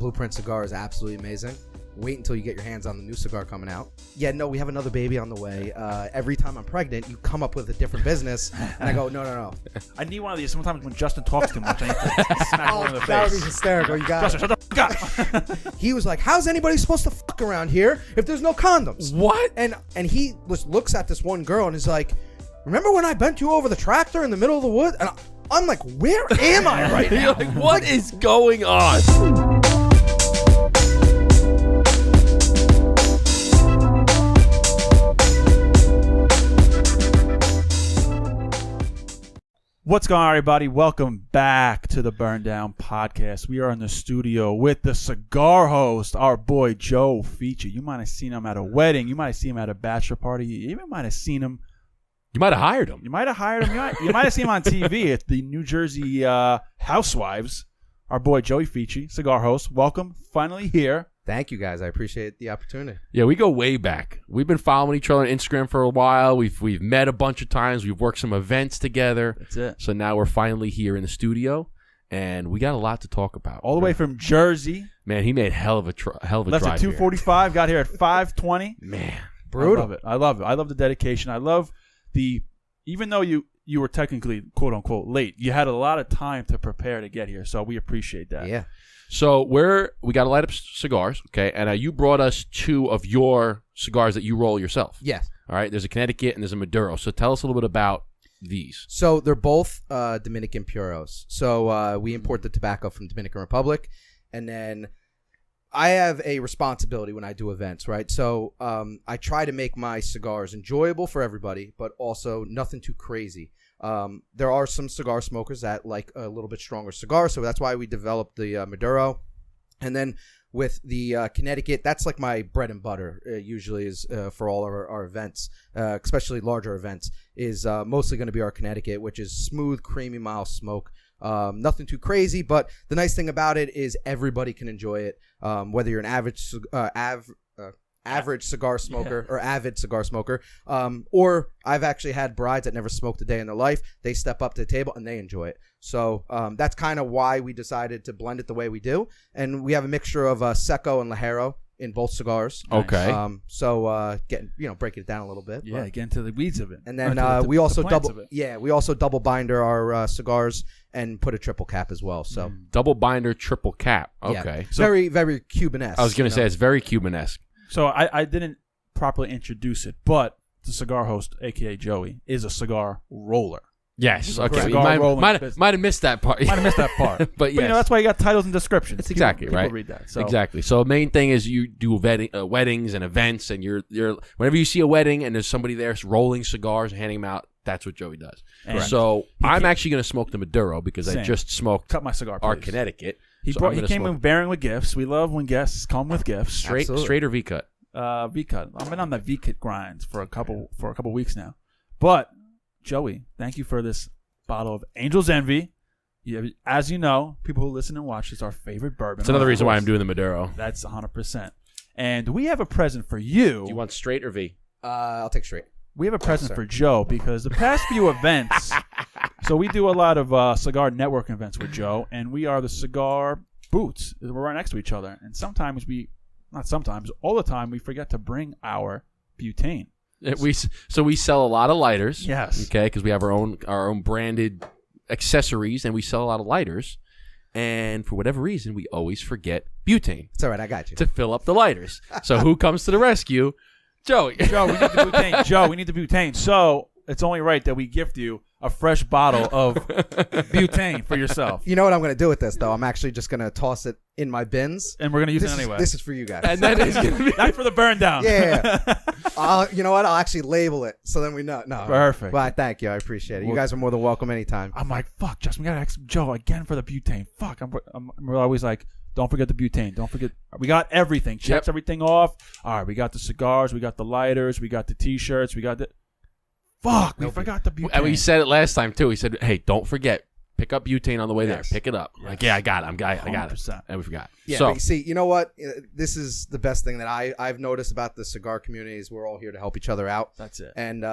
Blueprint cigar is absolutely amazing. Wait until you get your hands on the new cigar coming out. Yeah, no, we have another baby on the way. Every time I'm pregnant, you come up with a different business, and I go, no. I need one of these. Sometimes when Justin talks too much, I need to smack one in the face. That would be hysterical. You got Justin, shut the fuck up. He was like, how's anybody supposed to fuck around here if there's no condoms? What? And he looks at this one girl and is like, remember when I bent you over the tractor in the middle of the woods? And I'm like, where am I right now? You're like, what is going on? What's going on, everybody? Welcome back to the Burn Down Podcast. We are in the studio with the Cigar Host, our boy Joe Ficchi. You might have seen him at a wedding. You might have seen him at a bachelor party. You even might have seen him. You might have hired him. You might have hired him. You might have seen him on TV at the New Jersey Housewives. Our boy Joey Ficchi, Cigar Host. Welcome. Finally here. Thank you, guys. I appreciate the opportunity. Yeah, we go way back. We've been following each other on Instagram for a while. We've met a bunch of times. We've worked some events together. That's it. So now we're finally here in the studio, and we got a lot to talk about. All the way from Jersey. Man, he made hell of a drive. Left at 2:45, got here at 5:20. Man, brutal. I love it. I love the dedication. I love even though you were technically quote unquote late, you had a lot of time to prepare to get here. So we appreciate that. Yeah. So we got to light up cigars, okay? And you brought us two of your cigars that you roll yourself. Yes. All right. There's a Connecticut and there's a Maduro. So tell us a little bit about these. So they're both Dominican Puros. So we import the tobacco from Dominican Republic, and then I have a responsibility when I do events, right? So I try to make my cigars enjoyable for everybody, but also nothing too crazy. There are some cigar smokers that like a little bit stronger cigar, so that's why we developed the Maduro. And then with the Connecticut, that's like my bread and butter, usually is for all our events, especially larger events, is mostly going to be our Connecticut, which is smooth, creamy, mild smoke. Nothing too crazy, but the nice thing about it is everybody can enjoy it, whether you're an average cigar smoker or avid cigar smoker, or I've actually had brides that never smoked a day in their life. They step up to the table and they enjoy it. So that's kind of why we decided to blend it the way we do, and we have a mixture of Seco and Ligero in both cigars. Okay. Breaking it down a little bit. Yeah, get into the weeds of it. And then we also double binder our cigars and put a triple cap as well. So double binder, triple cap. Okay. Yeah. So, very, very Cuban-esque. I was going to say it's very Cuban-esque. So I didn't properly introduce it, but the Cigar Host, a.k.a. Joey, is a cigar roller. Yes. Okay. Cigar Might have missed that part. But yes. That's why you got titles and descriptions. That's exactly people right. Read that. So. Exactly. So the main thing is you do weddings and events, and you're whenever you see a wedding and there's somebody there rolling cigars and handing them out, that's what Joey does. And so I'm actually going to smoke the Maduro because I just smoked cut my cigar. Our Connecticut. He came in bearing with gifts. We love when guests come with gifts. Straight or V cut? V cut. I've been on the V cut grinds for a couple weeks now. But Joey, thank you for this bottle of Angel's Envy. As you know, people who listen and watch, it's our favorite bourbon. It's another reason why I'm doing the Maduro. That's 100%. And we have a present for you. Do you want straight or V? I'll take straight. We have a present for Joe because the past few events, so we do a lot of cigar network events with Joe, and we are the cigar boots. We're right next to each other. And all the time, we forget to bring our butane. We sell a lot of lighters. Yes. Okay, because we have our own branded accessories, and we sell a lot of lighters. And for whatever reason, we always forget butane. It's all right. I got you. To fill up the lighters. So who comes to the rescue? Joey. Joe, we need the butane. Joe, we need the butane. So it's only right that we gift you a fresh bottle of butane for yourself. You know what I'm going to do with this, though? I'm actually just going to toss it in my bins. And we're going to use it anyway. This is for you guys. And then it's going to be... Not for the burn down. Yeah. You know what? I'll actually label it so then we know. No. Perfect. Well, thank you. I appreciate it. You guys are more than welcome anytime. I'm like, fuck, Justin, we got to ask Joe again for the butane. Fuck. I'm always like, don't forget the butane. Don't forget. We got everything. Checks everything off. All right, we got the cigars. We got the lighters. We got the T-shirts. We got the... Fuck, we forgot the butane. And we said it last time, too. He said, hey, don't forget. Pick up butane on the way there. Pick it up. Yes. Like, yeah, I got it. I got it. 100%. And we forgot. Yeah, so, but see, you know what? This is the best thing that I've noticed about the cigar community is we're all here to help each other out. That's it. And,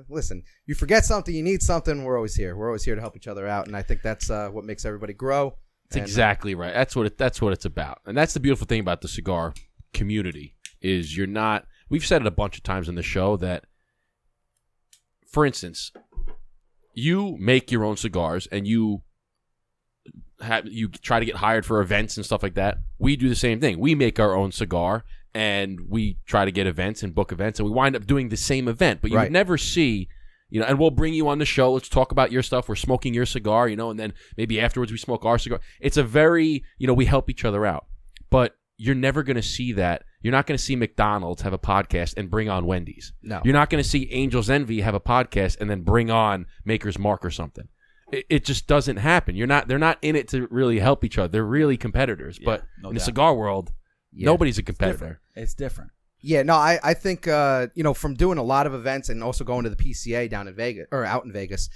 listen, you forget something, you need something, we're always here. We're always here to help each other out, and I think that's what makes everybody grow. And, exactly right. That's what it's about, and that's the beautiful thing about the cigar community is you're not. We've said it a bunch of times on the show that, for instance, you make your own cigars and you try to get hired for events and stuff like that. We do the same thing. We make our own cigar and we try to get events and book events, and we wind up doing the same event. But you would never see, and we'll bring you on the show. Let's talk about your stuff. We're smoking your cigar, and then maybe afterwards we smoke our cigar. It's a very, we help each other out. But you're never going to see that. You're not going to see McDonald's have a podcast and bring on Wendy's. No. You're not going to see Angel's Envy have a podcast and then bring on Maker's Mark or something. It just doesn't happen. They're not in it to really help each other. They're really competitors. Yeah, but no in the doubt. cigar world, nobody's a competitor. It's different. Yeah, no, I think from doing a lot of events and also going to the PCA down in Vegas or out in Vegas,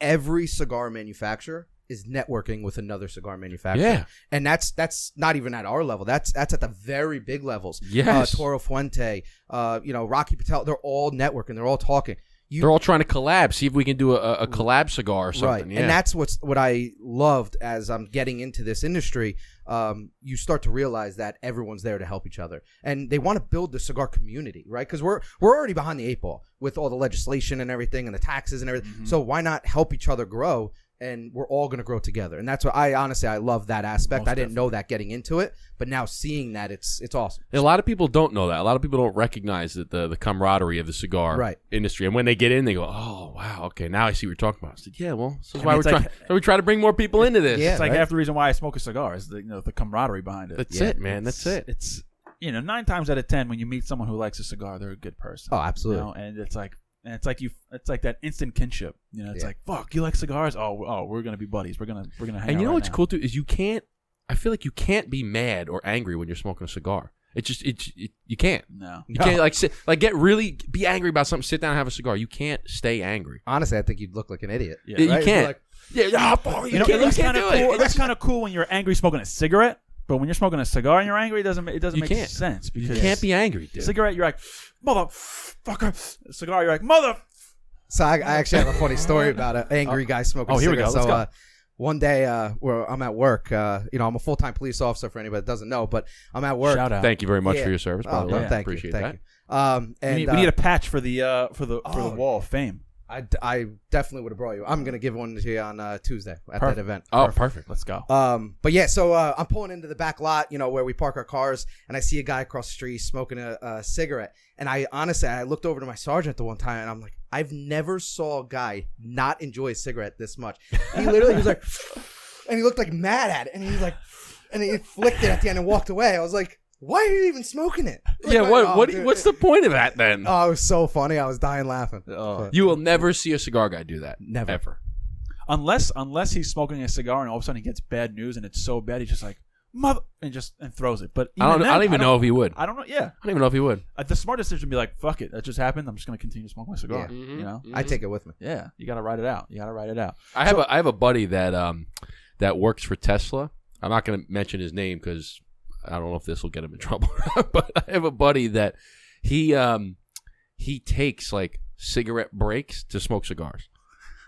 every cigar manufacturer is networking with another cigar manufacturer. Yeah. And that's not even at our level. That's at the very big levels. Yes. Toro Fuente, Rocky Patel, they're all networking. They're all talking. They're all trying to collab, see if we can do a collab cigar or something. Right. Yeah. And that's what I loved as I'm getting into this industry. You start to realize that everyone's there to help each other. And they want to build the cigar community, right? Because we're already behind the 8 ball with all the legislation and everything and the taxes and everything. Mm-hmm. So why not help each other grow? And we're all going to grow together. And that's what I love that aspect. I didn't know that getting into it, but now seeing that it's awesome. A lot of people don't know that. A lot of people don't recognize that the camaraderie of the cigar industry. And when they get in, they go, "Oh, wow, okay, now I see what you're talking about." I said, "Yeah, well, this is why we try to bring more people into this." Yeah, it's like half the reason why I smoke a cigar is the camaraderie behind it. That's it, man. That's it. It's 9 times out of 10 when you meet someone who likes a cigar, they're a good person. Oh, absolutely. And it's like. And it's like that instant kinship. It's like, fuck, you like cigars? Oh, we're gonna be buddies. We're gonna hang out. And what's cool too is I feel like you can't be mad or angry when you're smoking a cigar. You can't. No. You can't be angry about something. Sit down and have a cigar. You can't stay angry. Honestly, I think you'd look like an idiot. Yeah, you can't. It looks kind of cool. It looks kind of cool when you're angry smoking a cigarette. But when you're smoking a cigar and you're angry, it doesn't make sense. Because you can't be angry, dude. Cigarette, you're like, motherfucker. Cigar, you're like, mother. So I actually have a funny story about an angry guy smoking here cigarettes. we go. Let's go. One day where I'm at work, I'm a full-time police officer for anybody that doesn't know, but I'm at work. Shout out. Thank you very much for your service, by the way. Thank Appreciate you. that. And we need a patch for the wall of fame. I definitely would have brought you. I'm going to give one to you on Tuesday at that event. Oh, perfect. Let's go. But yeah, so I'm pulling into the back lot, where we park our cars, and I see a guy across the street smoking a cigarette. And I looked over to my sergeant at the one time, and I'm like, I've never saw a guy not enjoy a cigarette this much. He literally was like, and he looked like mad at it, and he was like, and he flicked it at the end and walked away. I was like, why are you even smoking it? What's the point of that then? Oh, it was so funny. I was dying laughing. You will never see a cigar guy do that. Never. Ever. Unless he's smoking a cigar and all of a sudden he gets bad news and it's so bad he's just like, mother, and throws it. But I don't even know if he would. I don't know. Yeah. I don't even know if he would. The smart decision would be like, fuck it. That just happened. I'm just going to continue to smoke my cigar. Yeah. Mm-hmm. I take it with me. Yeah. You got to write it out. I have a buddy that works for Tesla. I'm not going to mention his name because I don't know if this will get him in trouble. But I have a buddy that he takes like cigarette breaks to smoke cigars.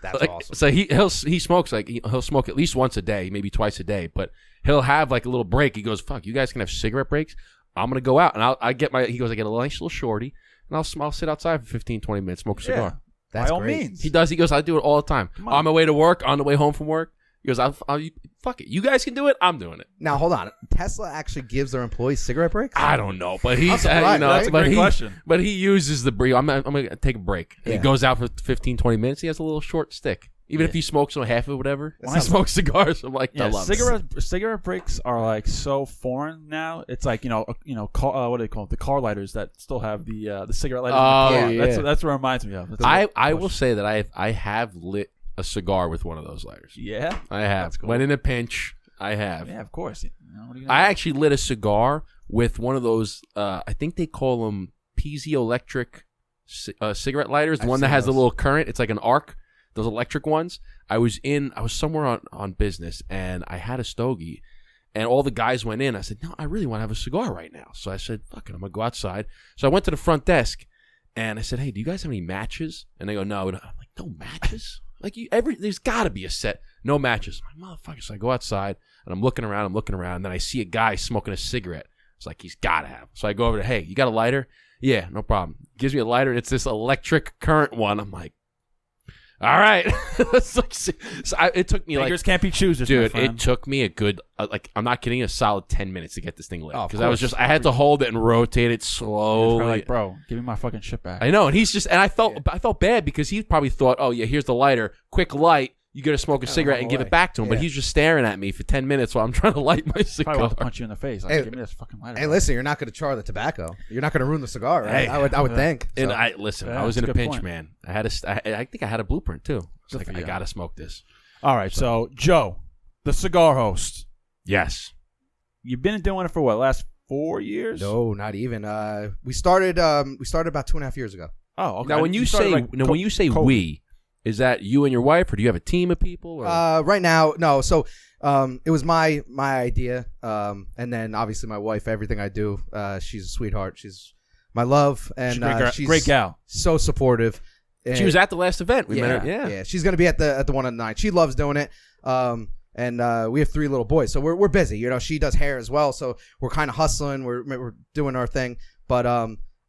That's awesome. So he smokes he'll smoke at least once a day, maybe twice a day. But he'll have like a little break. He goes, "Fuck, you guys can have cigarette breaks. I'm gonna go out and I get a nice little shorty and I'll sit outside for 15, 20 minutes, smoke a cigar." Yeah. That's by all great. means. He does. He goes, "I do it all the time. On my way to work, on the way home from work." He goes, I'll fuck it. You guys can do it. I'm doing it. Now, hold on. Tesla actually gives their employees cigarette breaks? I don't know, but he's that's a great question. But he uses the brief. I'm gonna take a break. Yeah. He goes out for 15, 20 minutes. He has a little short stick. Even if he smokes half of it, whatever. When I smoke cigars, I'm like, I love it. Cigarette breaks are like so foreign now. It's like what do they call it? The car lighters that still have the cigarette lighters. Oh, yeah. That's what it reminds me of. I will say that I have lit a cigar with one of those lighters. Yeah, I have. That's cool. When in a pinch, I have. Yeah, of course. I actually lit a cigar with one of those. I think they call them piezoelectric cigarette lighters. The one that has the little current. It's like an arc. Those electric ones. I was somewhere on business and I had a stogie, and all the guys went in. I said, "No, I really want to have a cigar right now." So I said, "Fuck it, I'm gonna go outside." So I went to the front desk and I said, "Hey, do you guys have any matches?" And they go, "No." I'm like, "No matches?" Like there's got to be a set. No matches. I'm like, motherfucker. So I go outside. And I'm looking around, and then I see a guy smoking a cigarette. It's like, he's got to have. So I go over to, hey, you got a lighter? Yeah, no problem. Gives me a lighter, and it's this electric current one. I'm like, all right. It took me Fingers can't be choosers, dude. It took me a good, I'm not kidding, a solid 10 minutes to get this thing lit. Because I had to hold it and rotate it slowly. Like, bro, give me my fucking shit back. I know, and I felt bad because he probably thought, oh yeah, here's the lighter, quick light. You got to smoke a cigarette and give it back to him. But he's just staring at me for 10 minutes while I'm trying to light my cigar. Probably want to punch you in the face. Like, give me this fucking lighter. Hey, listen, you're not going to char the tobacco. You're not going to ruin the cigar, right? Hey, I would think. And I was in a pinch, man. I think I had a blueprint too. It's like, I got to smoke this. All right, so Joe, the cigar host. Yes. You've been doing it for what, last 4 years? No, not even. We started about 2.5 years ago. Oh, okay. Now, when you say we, is that you and your wife, or do you have a team of people? Or? Right now, no. So it was my idea, and then obviously my wife. Everything I do, she's a sweetheart. She's my love, and she's great gal. So supportive. She was at the last event. We met her. Yeah. She's gonna be at the one on the 9th. She loves doing it. And we have 3 little boys, so we're busy. You know, she does hair as well, so we're kind of hustling. We're doing our thing, but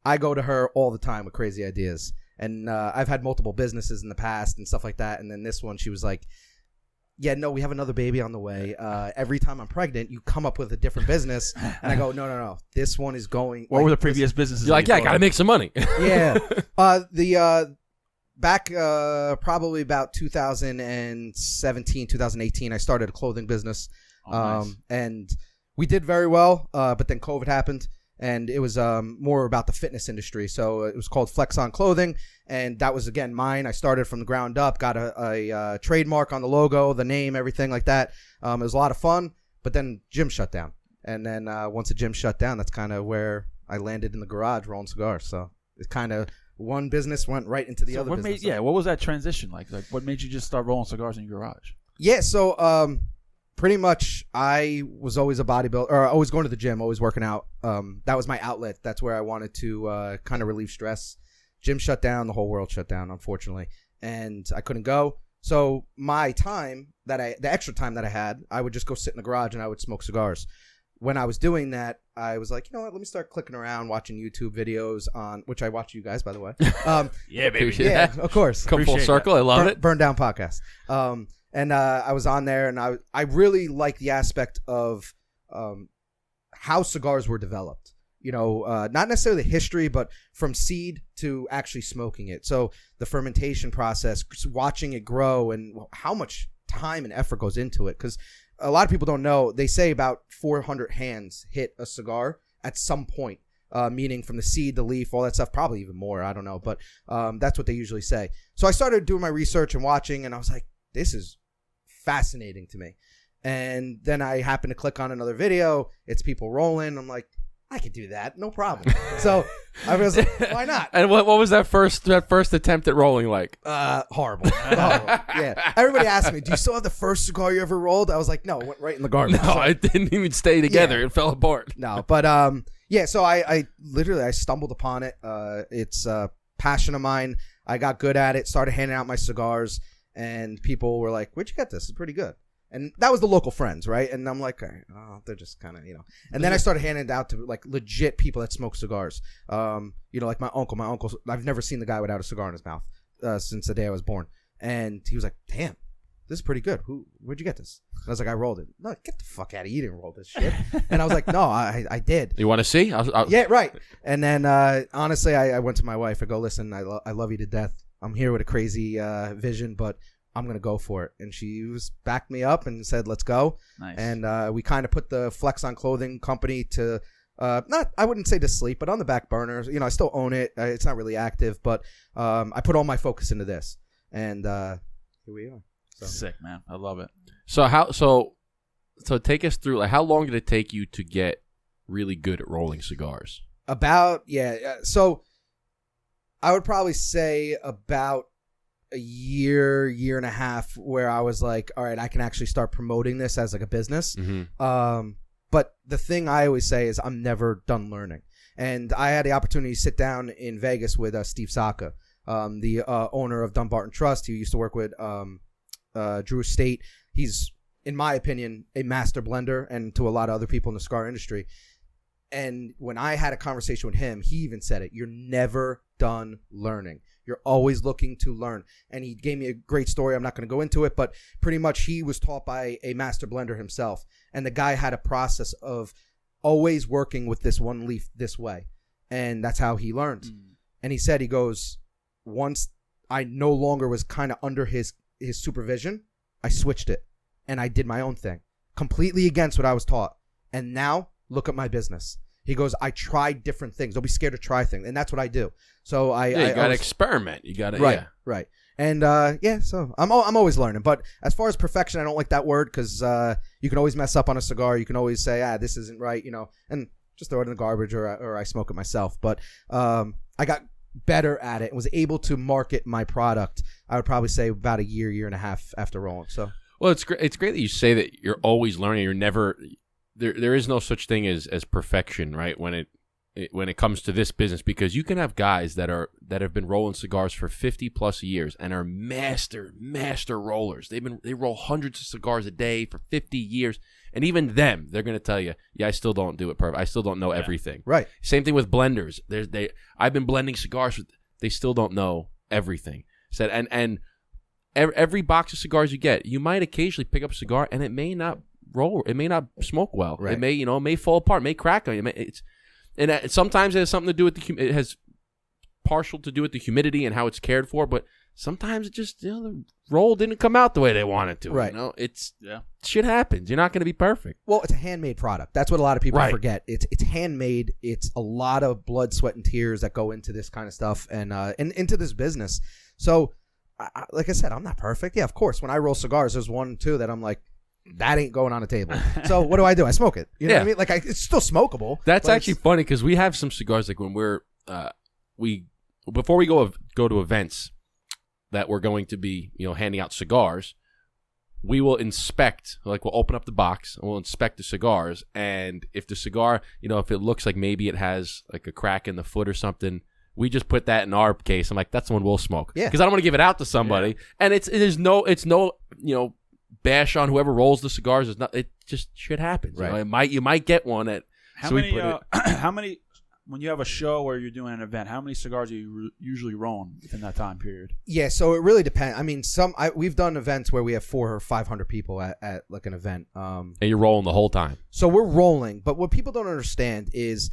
I go to her all the time with crazy ideas. And I've had multiple businesses in the past and stuff like that. And then this one, she was like, yeah, no, we have another baby on the way. Every time I'm pregnant, you come up with a different business. And I go, no. This one is going. What were the previous businesses? You're like, yeah, I got to make some money. Yeah. Back probably about 2017, 2018, I started a clothing business. Nice. And we did very well. But then COVID happened. And it was more about the fitness industry. So it was called Flex On Clothing. And that was, again, mine. I started from the ground up, got a trademark on the logo, the name, everything like that. It was a lot of fun. But then gym shut down. And then once the gym shut down, that's kind of where I landed in the garage rolling cigars. So it's kind of one business went right into the other business. What was that transition like? Like, what made you just start rolling cigars in your garage? Yeah, so pretty much, I was always a bodybuilder, or always going to the gym, always working out. That was my outlet. That's where I wanted to kind of relieve stress. Gym shut down. The whole world shut down, unfortunately. And I couldn't go. So my time, the extra time that I had, I would just go sit in the garage and I would smoke cigars. When I was doing that, I was like, you know what, let me start clicking around, watching YouTube videos on, which I watch you guys, by the way. Yeah, baby. Yeah, of course. Come full circle. I love it. Burn Down Podcast. And I was on there, and I really like the aspect of how cigars were developed. You know, not necessarily the history, but from seed to actually smoking it. So the fermentation process, watching it grow, and how much time and effort goes into it. Because a lot of people don't know. They say about 400 hands hit a cigar at some point, meaning from the seed, the leaf, all that stuff. Probably even more. I don't know, but that's what they usually say. So I started doing my research and watching, and I was like, this is fascinating to me. And then I happened to click on another video. It's people rolling. I'm like, I could do that, no problem. So I was like, why not? And what was that first attempt at rolling like? Horrible. Yeah. Everybody asked me, do you still have the first cigar you ever rolled? I was like, no, it went right in the garbage. No, it didn't even stay together. Yeah. It fell apart. No, but yeah. So I literally stumbled upon it. It's a passion of mine. I got good at it. Started handing out my cigars, and people were like, "Where'd you get this? It's pretty good." And that was the local friends, right? And I'm like, oh, they're just kind of, you know. And then I started handing it out to like legit people that smoke cigars. You know, like my uncle. My uncle, I've never seen the guy without a cigar in his mouth since the day I was born. And he was like, "Damn, this is pretty good. Where'd you get this?" And I was like, "I rolled it." No, get the fuck out of here. You didn't roll this shit. And I was like, "No, I did." You want to see? Yeah, right. And then honestly, I went to my wife. I go, "Listen, I love you to death. I'm here with a crazy vision, but I'm going to go for it." And she backed me up and said, "Let's go." Nice. And we kind of put the Flex On Clothing company to, I wouldn't say to sleep, but on the back burner. You know, I still own it. It's not really active, but I put all my focus into this. And here we are. So. Sick, man. I love it. So take us through, like, how long did it take you to get really good at rolling cigars? So I would probably say about a year and a half where I was like, all right, I can actually start promoting this as like a business. Mm-hmm. But the thing I always say is I'm never done learning. And I had the opportunity to sit down in Vegas with Steve Saka, the owner of Dunbarton Trust. He used to work with Drew Estate. He's in my opinion, a master blender, and to a lot of other people in the cigar industry. And when I had a conversation with him, he even said it, you're never done learning. You're always looking to learn. And he gave me a great story. I'm not going to go into it, but pretty much he was taught by a master blender himself. And the guy had a process of always working with this one leaf this way. And that's how he learned. And he said, he goes, once I no longer was kind of under his supervision, I switched it and I did my own thing completely against what I was taught. And now look at my business. He goes, I tried different things. Don't be scared to try things. And that's what I do. So you got to experiment. You got to, right. And so I'm always learning. But as far as perfection, I don't like that word because you can always mess up on a cigar. You can always say, this isn't right, and just throw it in the garbage or I smoke it myself. But I got better at it and was able to market my product, I would probably say about a year and a half after rolling. So, well, it's great that you say that you're always learning. You're never... There is no such thing as perfection, right? When it comes to this business, because you can have guys that have been rolling cigars for 50 plus years and are master rollers. They roll hundreds of cigars a day for 50 years, and even them, they're going to tell you, I still don't do it perfect. I still don't know everything. Right. Same thing with blenders. I've been blending cigars. They still don't know everything. And every box of cigars you get, you might occasionally pick up a cigar and it may not roll. It may not smoke well. Right. It may fall apart. It may crack on you. Sometimes it has something to do with it has partial to do with the humidity and how it's cared for. But sometimes it just the roll didn't come out the way they wanted to. Right. Shit happens. You're not going to be perfect. Well, it's a handmade product. That's what a lot of people forget. It's handmade. It's a lot of blood, sweat, and tears that go into this kind of stuff and into this business. So, like I said, I'm not perfect. Yeah, of course. When I roll cigars, there's one, two that I'm like, that ain't going on a table. So what do? I smoke it. You know what I mean? Like it's still smokable. That's actually funny because we have some cigars like when we're before we go to events that we're going to be handing out cigars, we will inspect, like we'll open up the box and we'll inspect the cigars, and if the cigar, if it looks like maybe it has like a crack in the foot or something, we just put that in our case. I'm like, that's the one we'll smoke. Yeah. Because I don't want to give it out to somebody. Yeah. And it's no bash on whoever rolls the cigars. It just shit happens. Right. You might get one at how many when you have a show or you're doing an event, how many cigars are you usually rolling within that time period? Yeah, so it really depends. I mean, we've done events where we have 400 or 500 people at like an event. And you're rolling the whole time. So we're rolling, but what people don't understand is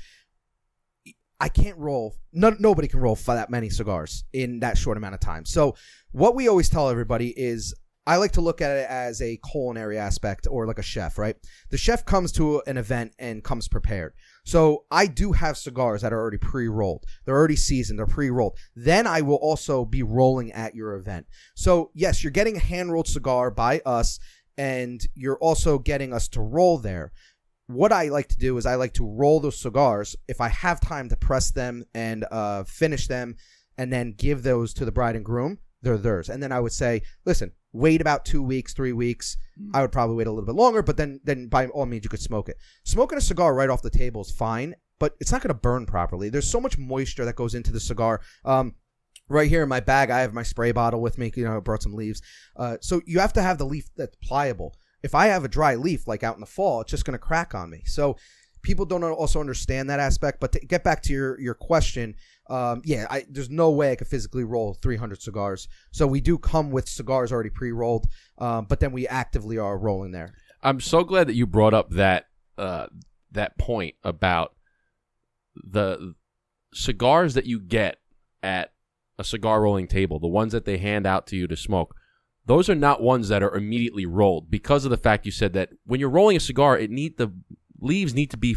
I can't roll. Nobody can roll for that many cigars in that short amount of time. So what we always tell everybody is, I like to look at it as a culinary aspect or like a chef, right? The chef comes to an event and comes prepared. So I do have cigars that are already pre-rolled. They're already seasoned. They're pre-rolled. Then I will also be rolling at your event. So yes, you're getting a hand-rolled cigar by us, and you're also getting us to roll there. What I like to do is I like to roll those cigars if I have time to press them and finish them and then give those to the bride and groom. They're theirs. And then I would say, listen, wait about 2 weeks, 3 weeks. I would probably wait a little bit longer, but then by all means you could smoke it. Smoking a cigar right off the table is fine, but it's not going to burn properly. There's so much moisture that goes into the cigar. Right here in my bag, I have my spray bottle with me. I brought some leaves. So you have to have the leaf that's pliable. If I have a dry leaf like out in the fall, it's just going to crack on me. So people don't also understand that aspect. But to get back to your question, there's no way I could physically roll 300 cigars. So we do come with cigars already pre-rolled, but then we actively are rolling there. I'm so glad that you brought up that point about the cigars that you get at a cigar rolling table, the ones that they hand out to you to smoke. Those are not ones that are immediately rolled because of the fact you said that when you're rolling a cigar, the leaves need to be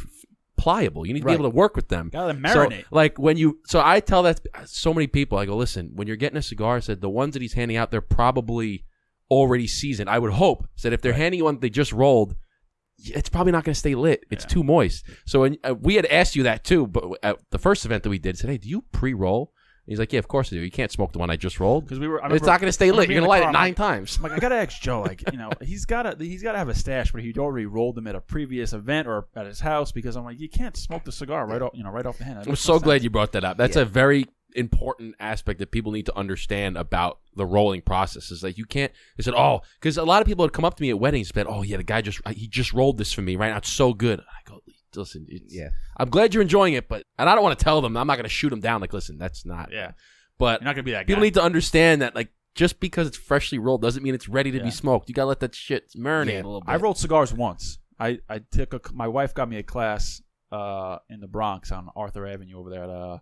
pliable. You need to be able to work with them. Gotta marinate. So I tell that so many people, I go, listen, when you're getting a cigar, I said the ones that he's handing out, they're probably already seasoned. I would hope that if they're handing you one that they just rolled, it's probably not going to stay lit. It's too moist. So we had asked you that too, but at the first event that we did, said, hey, do you pre-roll? He's like, yeah, of course I do. You can't smoke the one I just rolled because it's not going to stay lit. You're going to light it 9 times. I'm like, I got to ask Joe. Like, he's got to have a stash where he'd already rolled them at a previous event or at his house because I'm like, you can't smoke the cigar right off the hand. I'm so glad you brought that up. That's a very important aspect that people need to understand about the rolling process. Is like you can't. They said, oh, because a lot of people would come up to me at weddings and said, oh yeah, the guy just rolled this for me right now. It's so good. I go, listen, I'm glad you're enjoying it, and I don't want to tell them. I'm not going to shoot them down. Like, listen, that's not. Yeah. But you're not going to be that guy. People need to understand that, like, just because it's freshly rolled doesn't mean it's ready to be smoked. You got to let that shit marinate a little bit. I rolled cigars once. I took my wife got me a class in the Bronx on Arthur Avenue over there at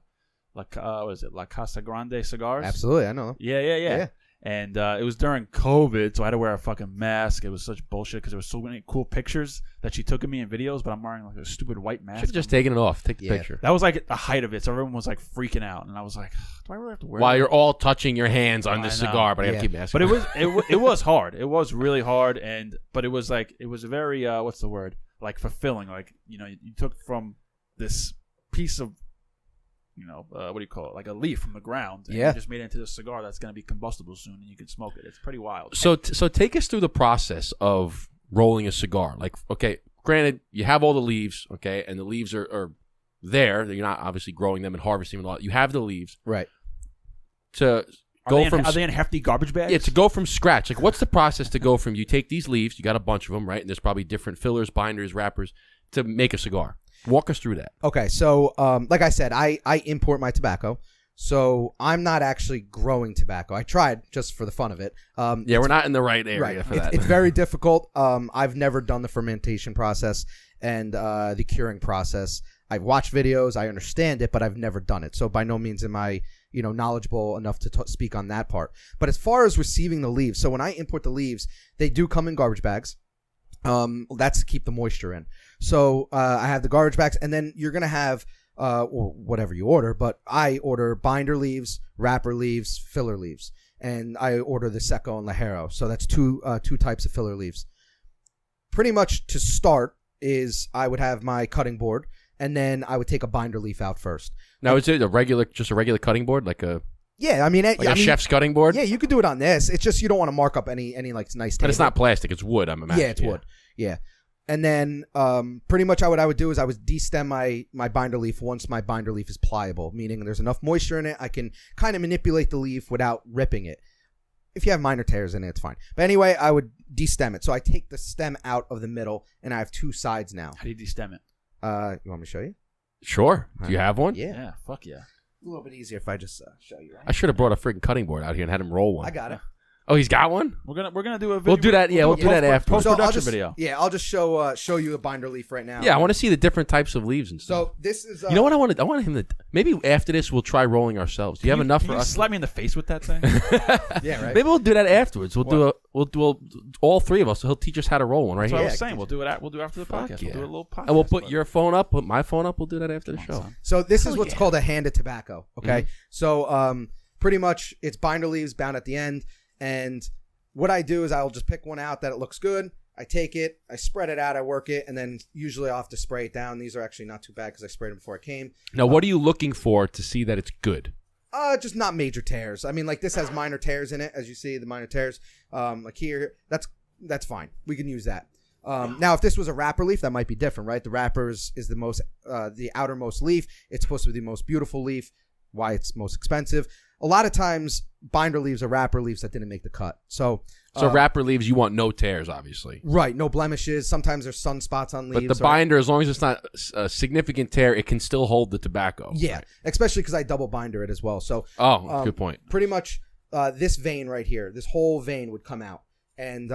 what is it, La Casa Grande Cigars? Absolutely, I know them. Yeah. And it was during COVID, so I had to wear a fucking mask. It was such bullshit because there were so many cool pictures that she took of me in videos, but I'm wearing like a stupid white mask. Should have just taken it off. Take the picture. That was like the height of it, so everyone was like freaking out, and I was like, do I really have to wear While that? you're all touching your hands on this cigar, but I have to keep asking. But it was hard. It was really hard, but it was very what's the word? Like fulfilling. Like, you took from this piece of what do you call it? Like a leaf from the ground. And you just made it into a cigar that's going to be combustible soon, and you can smoke it. It's pretty wild. So take us through the process of rolling a cigar. Like, okay, granted, you have all the leaves, okay, and the leaves are there. You're not obviously growing them and harvesting them a lot. You have the leaves. Right. Are they in hefty garbage bags? Yeah, to go from scratch. Like, what's the process to go from, you take these leaves, you got a bunch of them, right? And there's probably different fillers, binders, wrappers to make a cigar. Walk us through that. Okay, so like I said, I import my tobacco, so I'm not actually growing tobacco. I tried just for the fun of it. We're not in the right area for that. It's very difficult. I've never done the fermentation process and the curing process. I've watched videos, I understand it, but I've never done it. So by no means am I knowledgeable enough to speak on that part. But as far as receiving the leaves, so when I import the leaves, they do come in garbage bags. That's to keep the moisture in. So I have the garbage bags, and then you're gonna have whatever you order. But I order binder leaves, wrapper leaves, filler leaves, and I order the Seco and Ligero. So that's two types of filler leaves. Pretty much to start is I would have my cutting board, and then I would take a binder leaf out first. Now, is it just a regular cutting board, like a? Yeah, I mean, a chef's cutting board. Yeah, you could do it on this. It's just you don't want to mark up any like nice. But it's not plastic; it's wood. I'm imagining. Yeah, it's wood. Yeah, and then pretty much what I would do is I would destem my binder leaf once my binder leaf is pliable, meaning there's enough moisture in it. I can kind of manipulate the leaf without ripping it. If you have minor tears in it, it's fine. But anyway, I would destem it. So I take the stem out of the middle, and I have two sides now. How do you destem it? You want me to show you? Sure. Do you have one? Yeah. Fuck yeah. A little bit easier if I just show you. Right? I should have brought a freaking cutting board out here and had him roll one. I got it. Oh, he's got one? We're gonna do a video. We'll do that. Yeah, we'll do that after. Post-production video. Yeah, I'll just show you a binder leaf right now. Yeah, I want to see the different types of leaves and stuff. So this is. You know what I wanted? I want him to. Maybe after this, we'll try rolling ourselves. Do you have enough for us? Slap me in the face with that thing. Yeah, right. Maybe we'll do that afterwards. We'll do all three of us. So he'll teach us how to roll one right here. That's what I was saying. We'll do it after the podcast. Yeah. We'll do a little podcast. And we'll put your phone up, put my phone up. We'll do that after the show. So this is what's called a handed tobacco. Okay, so pretty much it's binder leaves bound at the end, and what I do is I'll just pick one out that it looks good. I take it, I spread it out, I work it, and then usually I'll have to spray it down. These are actually not too bad because I sprayed them before I came. Now, what are you looking for to see that it's good? Just not major tears. I mean, like this has minor tears in it, as you see, the minor tears. Like here, that's fine. We can use that. Now, if this was a wrapper leaf, that might be different, right? The wrapper is the most, the outermost leaf. It's supposed to be the most beautiful leaf. Why it's most expensive. A lot of times, binder leaves are wrapper leaves that didn't make the cut. So wrapper leaves, you want no tears, obviously. Right, no blemishes. Sometimes there's sunspots on leaves. But the binder, as long as it's not a significant tear, it can still hold the tobacco. Yeah, right. Especially because I double binder it as well. So good point. Pretty much this vein right here, this whole vein would come out. And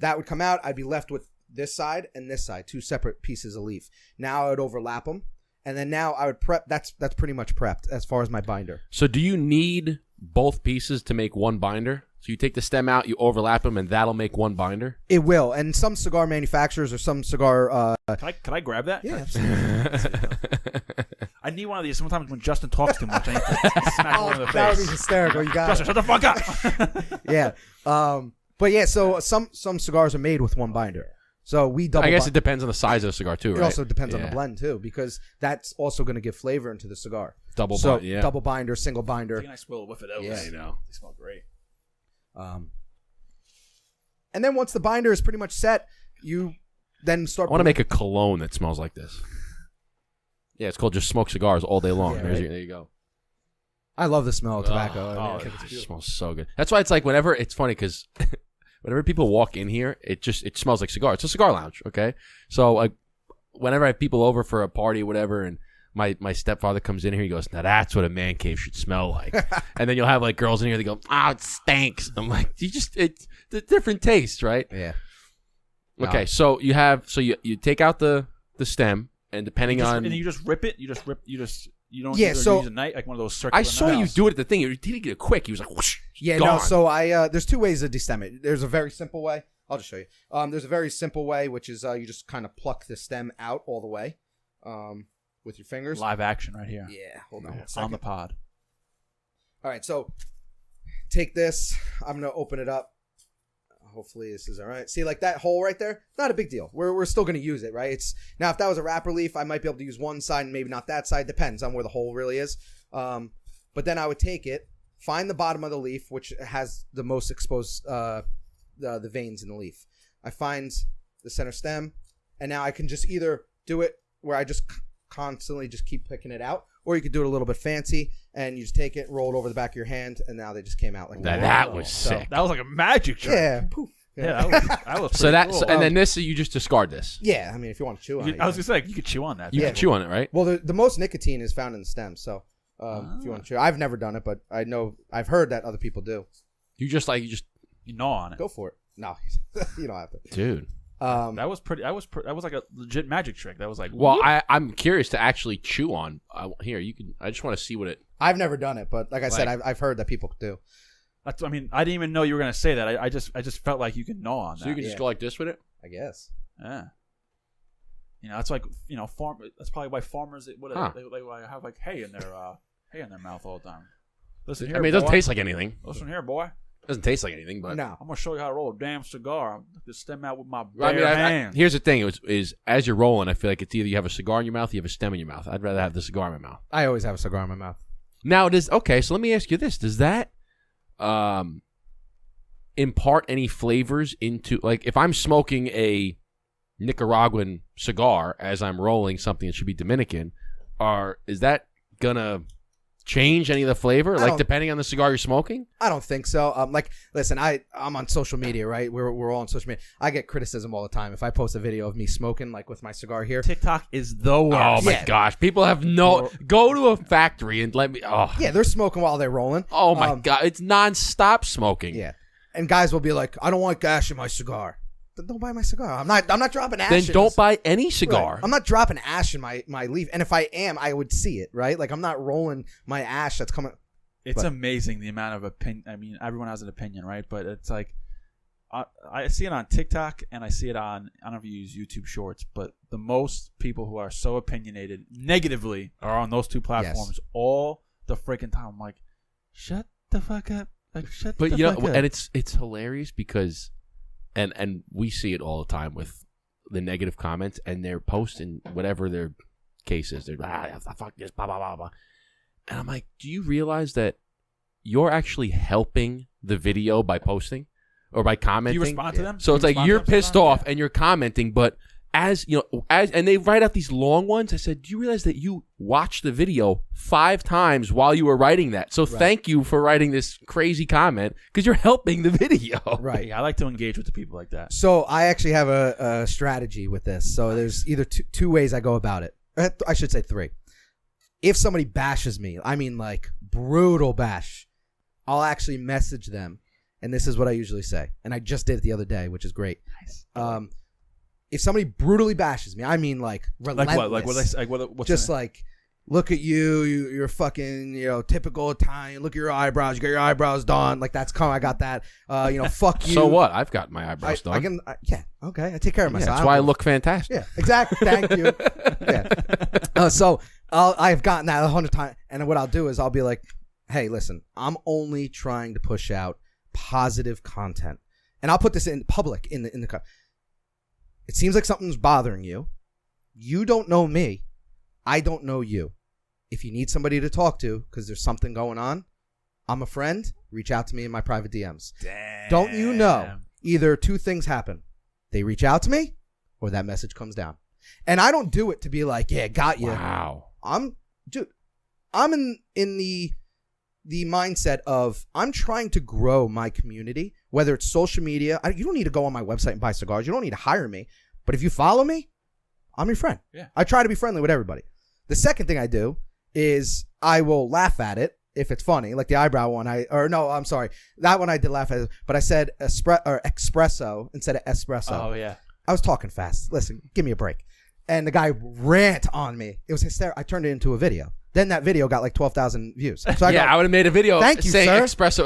that would come out. I'd be left with this side and this side, two separate pieces of leaf. Now I would overlap them. And then now I would prep. That's pretty much prepped as far as my binder. So do you need both pieces to make one binder? So you take the stem out, you overlap them, and that'll make one binder? It will. And some cigar manufacturers or some cigar... Can I grab that? Yeah, absolutely. I need one of these. Sometimes when Justin talks too much, I need to smack one in the face. That would be hysterical. You got Justin, shut the fuck up. Yeah. But yeah, so some cigars are made with one binder. So we double. I guess it depends on the size of the cigar too, right? It also depends on the blend too, because that's also going to give flavor into the cigar. Double binder, single binder. I think I will whiff it out. Yeah, you know, they smell great. And then once the binder is pretty much set, you then start. I want to make a cologne that smells like this. Yeah, it's called just Smoke Cigars all day long. Yeah, there right. you go. I love the smell of tobacco. Oh, it smells so good. That's why it's like whenever it's funny because whenever people walk in here, it smells like cigar. It's a cigar lounge, okay? So like whenever I have people over for a party or whatever, and my stepfather comes in here, he goes, "Now that's what a man cave should smell like." And then you'll have like girls in here, they go, "Oh, it stinks." I'm like, it's a different taste, right? Yeah. Okay, so you take out the stem, and depending on, and you just rip it. You don't use a knife, like one of those circular I saw knives. you do it at the thing. You did it quick. He was like, whoosh, Yeah, gone. no. So there's two ways to destem it. There's a very simple way. I'll just show you. There's a very simple way, which is you just kind of pluck the stem out all the way, with your fingers. Live action right here. Yeah. Hold on 1 second. On the pod. All right. So take this. I'm gonna open it up. Hopefully this is all right. See, like that hole right there, not a big deal. We're still going to use it, right? It's now if that was a wrapper leaf, I might be able to use one side and maybe not that side. Depends on where the hole really is. But then I would take it, find the bottom of the leaf, which has the most exposed the veins in the leaf. I find the center stem, and now I can just either do it where I just constantly just keep picking it out, or you could do it a little bit fancy and you just take it, roll it over the back of your hand, and now they just came out like that. That was sick. That was like a magic trick. Yeah, poof. Yeah, that was So pretty cool. and then this, you just discard this. Yeah, I mean, if you want to chew on it. I was gonna say you could chew on that. You can chew on it, right? Well, the most nicotine is found in the stem, so if you want to chew, I've never done it, but I've heard that other people do. You just you gnaw on it. Go for it. No, you don't have to, dude. That was pretty. That was like a legit magic trick. That was like. Well, whoop. I'm curious to actually chew on. Here, you can. I just want to see what it. I've never done it, but like I said, I've heard that people do. That's. I mean, I didn't even know you were gonna say that. I just felt like you could gnaw on that. So you can just go like this with it. I guess. Yeah. That's like farm. That's probably why farmers they have like hay in their mouth all the time. Listen here. I mean, it doesn't taste like anything. Listen here, boy. It doesn't taste like anything, but No. I'm gonna show you how to roll a damn cigar. I'm gonna stem out with my bare hands. Here's the thing: is as you're rolling, I feel like it's either you have a cigar in your mouth, or you have a stem in your mouth. I'd rather have the cigar in my mouth. I always have a cigar in my mouth. Now, okay. So let me ask you this: does that impart any flavors into, like, if I'm smoking a Nicaraguan cigar as I'm rolling something that should be Dominican, is that gonna change any of the flavor, like depending on the cigar you're smoking? I don't think so. Listen, I'm on social media, right? We're all on social media. I get criticism all the time if I post a video of me smoking, like with my cigar here. TikTok is the worst. Oh my gosh, people have go to a factory and let me. Oh yeah, they're smoking while they're rolling. Oh my god, it's nonstop smoking. Yeah, and guys will be like, "I don't want ash in my cigar." Then don't buy my cigar. I'm not dropping ash. Then don't buy any cigar. Right. I'm not dropping ash in my leaf, and if I am, I would see it, right? Like I'm not rolling my ash that's coming. It's amazing the amount of opinion. I mean, everyone has an opinion, right? But it's like I see it on TikTok and I see it on, I don't know if you use YouTube Shorts, but the most people who are so opinionated negatively are on those two platforms all the freaking time. I'm like, shut the fuck up. Like, shut the fuck up. And it's hilarious because and we see it all the time with the negative comments, and they're posting whatever their case is. They're fuck this, blah, blah, blah, blah. And I'm like, do you realize that you're actually helping the video by posting or by commenting? Do you respond to them? So it's like you're pissed off and you're commenting, but and they write out these long ones. I said, do you realize that you watched the video 5 times while you were writing that? So thank you for writing this crazy comment because you're helping the video. Right. Yeah, I like to engage with the people like that. So I actually have a strategy with this. So there's either two ways I go about it. I should say 3. If somebody bashes me, I mean like brutal bash, I'll actually message them. And this is what I usually say. And I just did it the other day, which is great. Nice. If somebody brutally bashes me, I mean like relentless. Like what? What's just like, look at you, you're fucking, typical Italian. Look at your eyebrows. You got your eyebrows done. Like that's I got that. Fuck you. So what? I've got my eyebrows done. Yeah. Okay. I take care of myself. That's why I look fantastic. Yeah. Exactly. Thank you. Yeah. So I've gotten that 100 times, and what I'll do is I'll be like, hey, listen, I'm only trying to push out positive content, and I'll put this in public in the. It seems like something's bothering you. You don't know me. I don't know you. If you need somebody to talk to because there's something going on, I'm a friend. Reach out to me in my private DMs. Damn. Don't you know? Either 2 things happen. They reach out to me or that message comes down. And I don't do it to be like, yeah, got you. Wow. I'm in the the mindset of I'm trying to grow my community, whether it's social media. You don't need to go on my website and buy cigars. You don't need to hire me. But if you follow me, I'm your friend. Yeah. I try to be friendly with everybody. The second thing I do is I will laugh at it if it's funny, like the eyebrow one. I'm sorry. That one I did laugh at it, but I said espresso instead of espresso. Oh, yeah. I was talking fast. Listen, give me a break. And the guy rant on me. It was hysterical. I turned it into a video. Then that video got like 12,000 views. So I would have made a video Thank you, saying sir. espresso.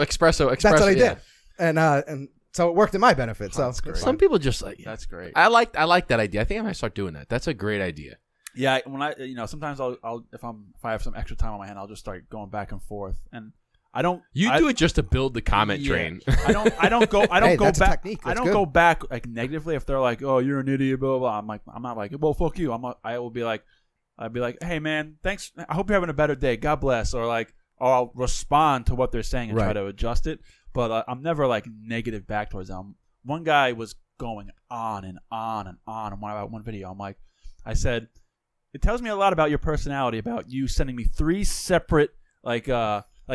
That's what I did. And so it worked in my benefit. So That's great. Some people just like That's great. I like that idea. I think I might start doing that. That's a great idea. Yeah, when I sometimes I'll if I have some extra time on my hand, I'll just start going back and forth, and I don't. You do it just to build the comment train. I don't go Hey, go that's a back. technique. I That's don't good. go back like negatively if they're like, oh, you're an idiot, blah blah. blah. I'm not like, well, fuck you. I will be like, I'd be like, hey man, thanks. I hope you're having a better day. God bless. Or like, or I'll respond to what they're saying and try to adjust it. But I'm never like negative back towards them. One guy was going on and on and on in one video. I said, it tells me a lot about your personality, about you sending me 3 separate like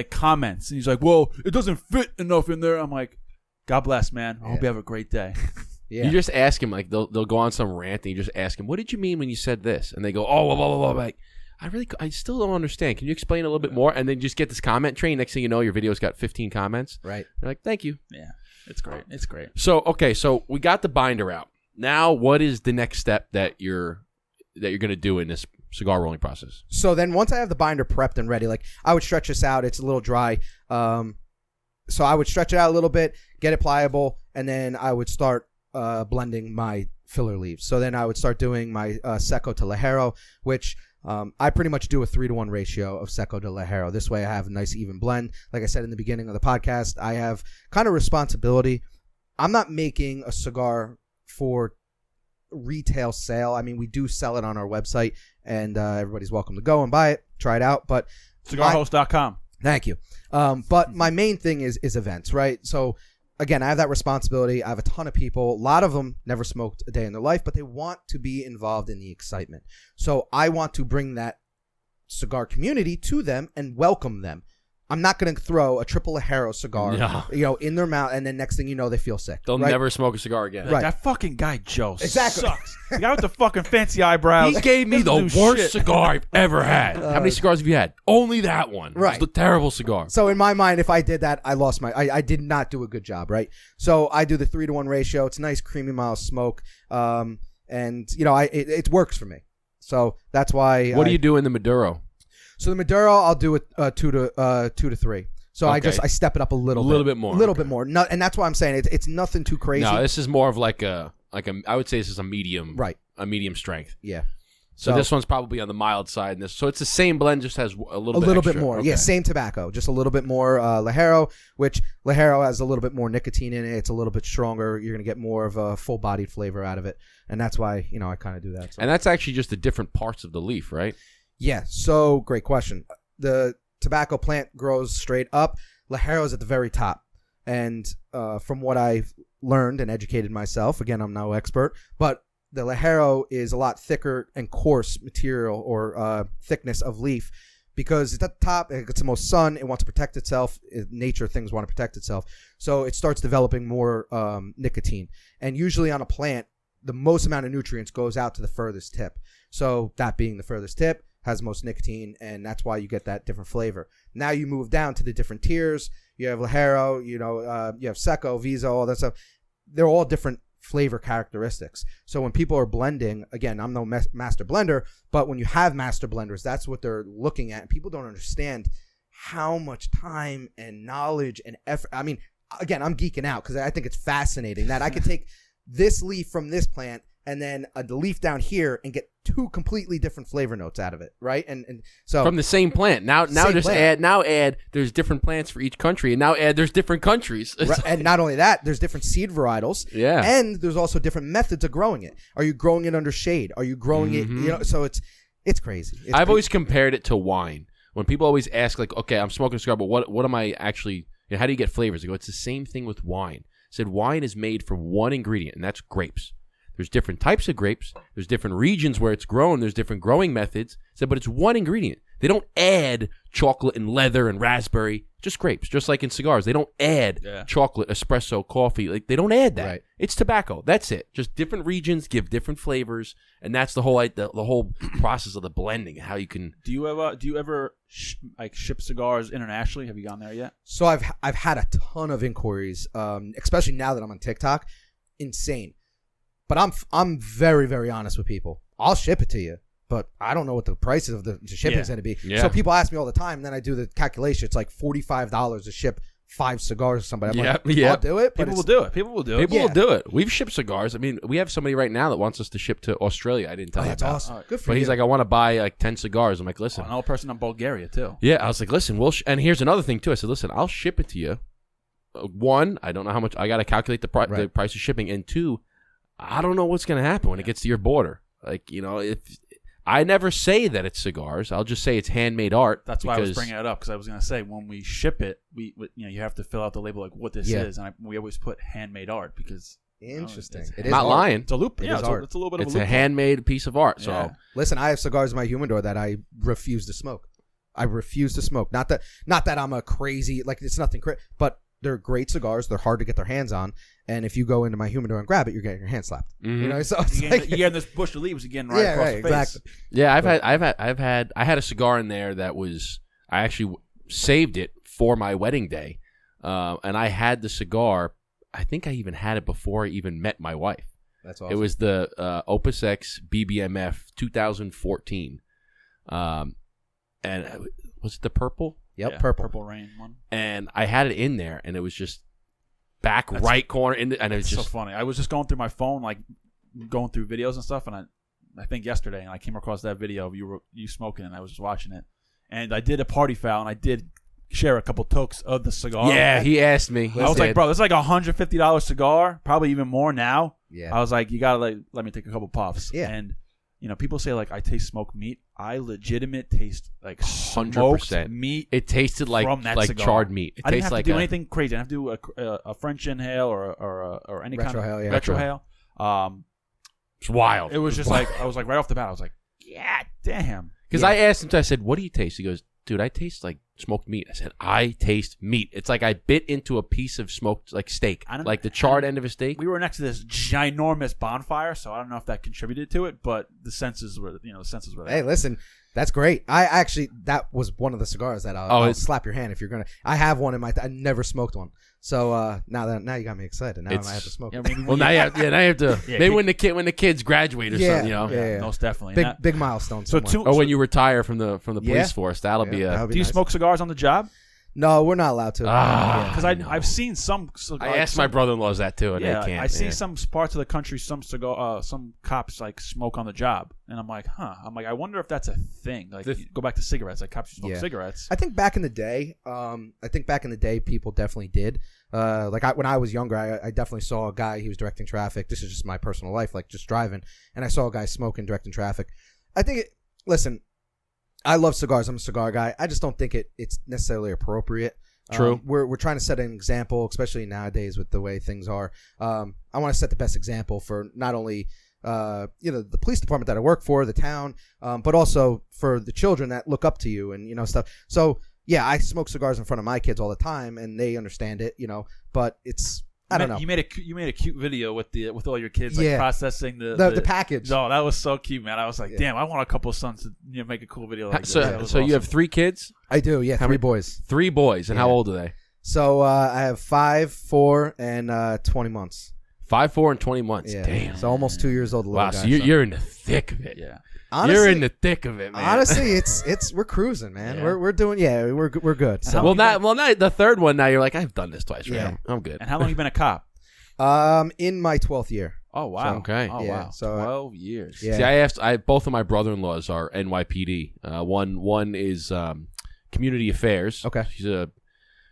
comments. And he's like, well, it doesn't fit enough in there. I'm like, God bless, man. I hope you have a great day. Yeah. You just ask him, like, they'll go on some rant, and you just ask him, what did you mean when you said this? And they go, oh, blah, blah, blah, blah. Like, I still don't understand. Can you explain a little bit more? And then just get this comment train. Next thing you know, your video's got 15 comments. Right. You're like, thank you. Yeah, it's great. It's great. So, okay, so we got the binder out. Now, what is the next step that you're going to do in this cigar rolling process? So then once I have the binder prepped and ready, like I would stretch this out. It's a little dry. So I would stretch it out a little bit, get it pliable, and then I would start blending my filler leaves. So then I would start doing my Seco to Ligero, which I pretty much do a 3-to-1 ratio of Seco to Ligero. This way I have a nice even blend. Like I said in the beginning of the podcast, I have kind of responsibility. I'm not making a cigar for retail sale. I mean, we do sell it on our website, and everybody's welcome to go and buy it, try it out. But CigarHost.com. Thank you. But my main thing is events, right? So again, I have that responsibility. I have a ton of people. A lot of them never smoked a day in their life, but they want to be involved in the excitement. So I want to bring that cigar community to them and welcome them. I'm not going to throw a triple Ligero cigar, in their mouth, and then next thing you know, they feel sick. They'll never smoke a cigar again. Right. That fucking guy Joe Exactly. sucks. The guy with the fucking fancy eyebrows. He gave me the Doesn't do worst shit. cigar I've ever had. How many cigars have you had? Only that one. Right. It's a terrible cigar. So in my mind, if I did that, I lost I did not do a good job, right? So I do the 3-to-1 ratio. It's nice, creamy, mild smoke, and it works for me. So that's why. What do you do in the Maduro? So the Maduro, I'll do it 2 to 3. So Okay. I step it up a little bit more. A little bit more. No, and that's why I'm saying it's nothing too crazy. No, this is more of like a I would say this is a medium, Right. A medium strength. Yeah. So this one's probably on the mild side. And so it's the same blend, just has a little bit bit extra. more. Okay. Yeah, same tobacco, just a little bit more Ligero, which Ligero has a little bit more nicotine in it. It's a little bit stronger. You're going to get more of a full-bodied flavor out of it, and that's why I kind of do that. So. And that's actually just the different parts of the leaf, right? Yeah. So great question. The tobacco plant grows straight up. Ligero is at the very top, and from what I've learned and educated myself, again, I'm no expert, but the Ligero is a lot thicker and coarse material or thickness of leaf because it's at the top, it gets the most sun, it wants to protect itself. Nature, things want to protect itself. So it starts developing more nicotine. And usually on a plant, the most amount of nutrients goes out to the furthest tip. So that being the furthest tip has most nicotine, and that's why you get that different flavor. Now you move down to the different tiers. You have Ligero, you have Seco, Viso, all that stuff. They're all different flavor characteristics. So when people are blending, again, I'm no master blender, but when you have master blenders, that's what they're looking at. And people don't understand how much time and knowledge and effort. I mean, again, I'm geeking out because I think it's fascinating that I could take this leaf from this plant and then the leaf down here and get 2 completely different flavor notes out of it, right? And so from the same plant. Now Same just plant. add there's different plants for each country, and now add there's different countries. right, and not only that, there's different seed varietals. Yeah. And there's also different methods of growing it. Are you growing it under shade? Are you growing it, so it's crazy. I've always compared it to wine. When people always ask, like, okay, I'm smoking a cigar, but what am I actually, how do you get flavors? I go, it's the same thing with wine. I said wine is made from one ingredient, and that's grapes. There's different types of grapes. There's different regions where it's grown. There's different growing methods. I said, but it's one ingredient. They don't add chocolate and leather and raspberry, just grapes. Just like in cigars, they don't add chocolate, espresso, coffee. Like they don't add that. Right. It's tobacco. That's it. Just different regions give different flavors, and that's the whole the whole process of the blending. How you can. Do you ever ship cigars internationally? Have you gone there yet? So I've had a ton of inquiries, especially now that I'm on TikTok. Insane. But I'm very, very honest with people. I'll ship it to you, but I don't know what the price of the shipping is going to be. Yeah. So people ask me all the time, and then I do the calculation. It's like $45 to ship 5 cigars to somebody. I'm like, I'll do it. People will do it. People will do it. People will do it. We've shipped cigars. I mean, we have somebody right now that wants us to ship to Australia. I didn't tell you about. That's awesome. Good for you. But he's like, I want to buy like 10 cigars. I'm like, listen. I know a person in Bulgaria, too. Yeah, I was like, listen, and here's another thing, too. I said, listen, I'll ship it to you. One, I don't know how much. I got to calculate the price of shipping. And two, I don't know what's going to happen when it gets to your border. Like, if I never say that it's cigars, I'll just say it's handmade art. That's why I was bringing it up, because I was going to say when we ship it, you have to fill out the label like what this is, and we always put handmade art because. Interesting. It is not lying. It's a loop. It's a little bit of a loop. It's a handmade piece of art. So listen, I have cigars in my humidor that I refuse to smoke. I refuse to smoke. Not that I'm a crazy, like it's nothing crazy, but they're great cigars. They're hard to get their hands on. And if you go into my humidor and grab it, you're getting your hand slapped. Mm-hmm. So it's you're getting this bush of leaves again right across the face. Exactly. Yeah, I had a cigar in there that was, I actually saved it for my wedding day, and I had the cigar. I think I even had it before I even met my wife. That's awesome. It was the Opus X BBMF 2014, and was it the purple? Yep, purple rain one. And I had it in there, and it was just back right corner, and it was just so funny. I was just going through my phone, like going through videos and stuff, and I think yesterday, and I came across that video of you smoking, and I was just watching it, and I did a party foul, and I did share a couple tokes of the cigar. Yeah, he asked me. I was like, bro, this is like $150 cigar, probably even more now. Yeah, I was like, you gotta let me take a couple puffs. Yeah, and people say like I taste smoked meat. I legitimate taste like 100% meat. It tasted like cigar. charred meat. It I didn't have like to do anything crazy. I didn't have to do a French inhale or any kind of retrohale. It's wild. It was just like I was like right off the bat. I was like, yeah, damn. Because I asked him, I said, "What do you taste?" He goes, "Dude, I taste like smoked meat." I said, "I taste meat. It's like I bit into a piece of smoked like steak, like the charred end of a steak." We were next to this ginormous bonfire, so I don't know if that contributed to it, but the senses were there. Hey, listen, that's great. That was one of the cigars that I'll slap your hand if you're gonna. I have one in my. I never smoked one, so now you got me excited. Now I might have to smoke. Well, now you have to. Maybe when the kids graduate or something, Yeah, most definitely. Big milestone. Or when you retire from the police force, that'll be a. Do you smoke cigars on the job? No, we're not allowed to. Because I've seen some. I asked my brother-in-laws that too, and they can't. I see some parts of the country, some cops like smoke on the job, and I'm like, I wonder if that's a thing. Like, go back to cigarettes, like cops smoke cigarettes. I think back in the day, people definitely did. When I was younger, I definitely saw a guy. He was directing traffic. This is just my personal life, like just driving, and I saw a guy smoking, directing traffic. I think listen. I love cigars. I'm a cigar guy. I just don't think it's necessarily appropriate. True. We're trying to set an example, especially nowadays with the way things are. I want to set the best example for not only the police department that I work for, the town, but also for the children that look up to you and stuff. So yeah, I smoke cigars in front of my kids all the time, and they understand it. But it's. I don't know. You made a cute video with all your kids processing the package. Oh, that was so cute, man. I was like, damn, I want a couple of sons to make a cool video like this. So awesome. You have 3 kids? I do. Yeah, 3 boys. 3 boys, and how old are they? So I have 5, 4, and 20 months. 5, 4, and 20 months. Yeah. Damn. So almost 2 years old. Wow. So you're in the thick of it. Yeah. Honestly, you're in the thick of it, man. Honestly, it's we're cruising, man. Yeah. We're doing we're good. So. Well, now the third one. Now you're like, I've done this twice. Right? Yeah. I'm good. And how long you been a cop? In my 12th year. Oh wow. So, okay. Oh wow. So 12 years. Yeah. See, both of my brother-in-laws are NYPD. One is community affairs. Okay.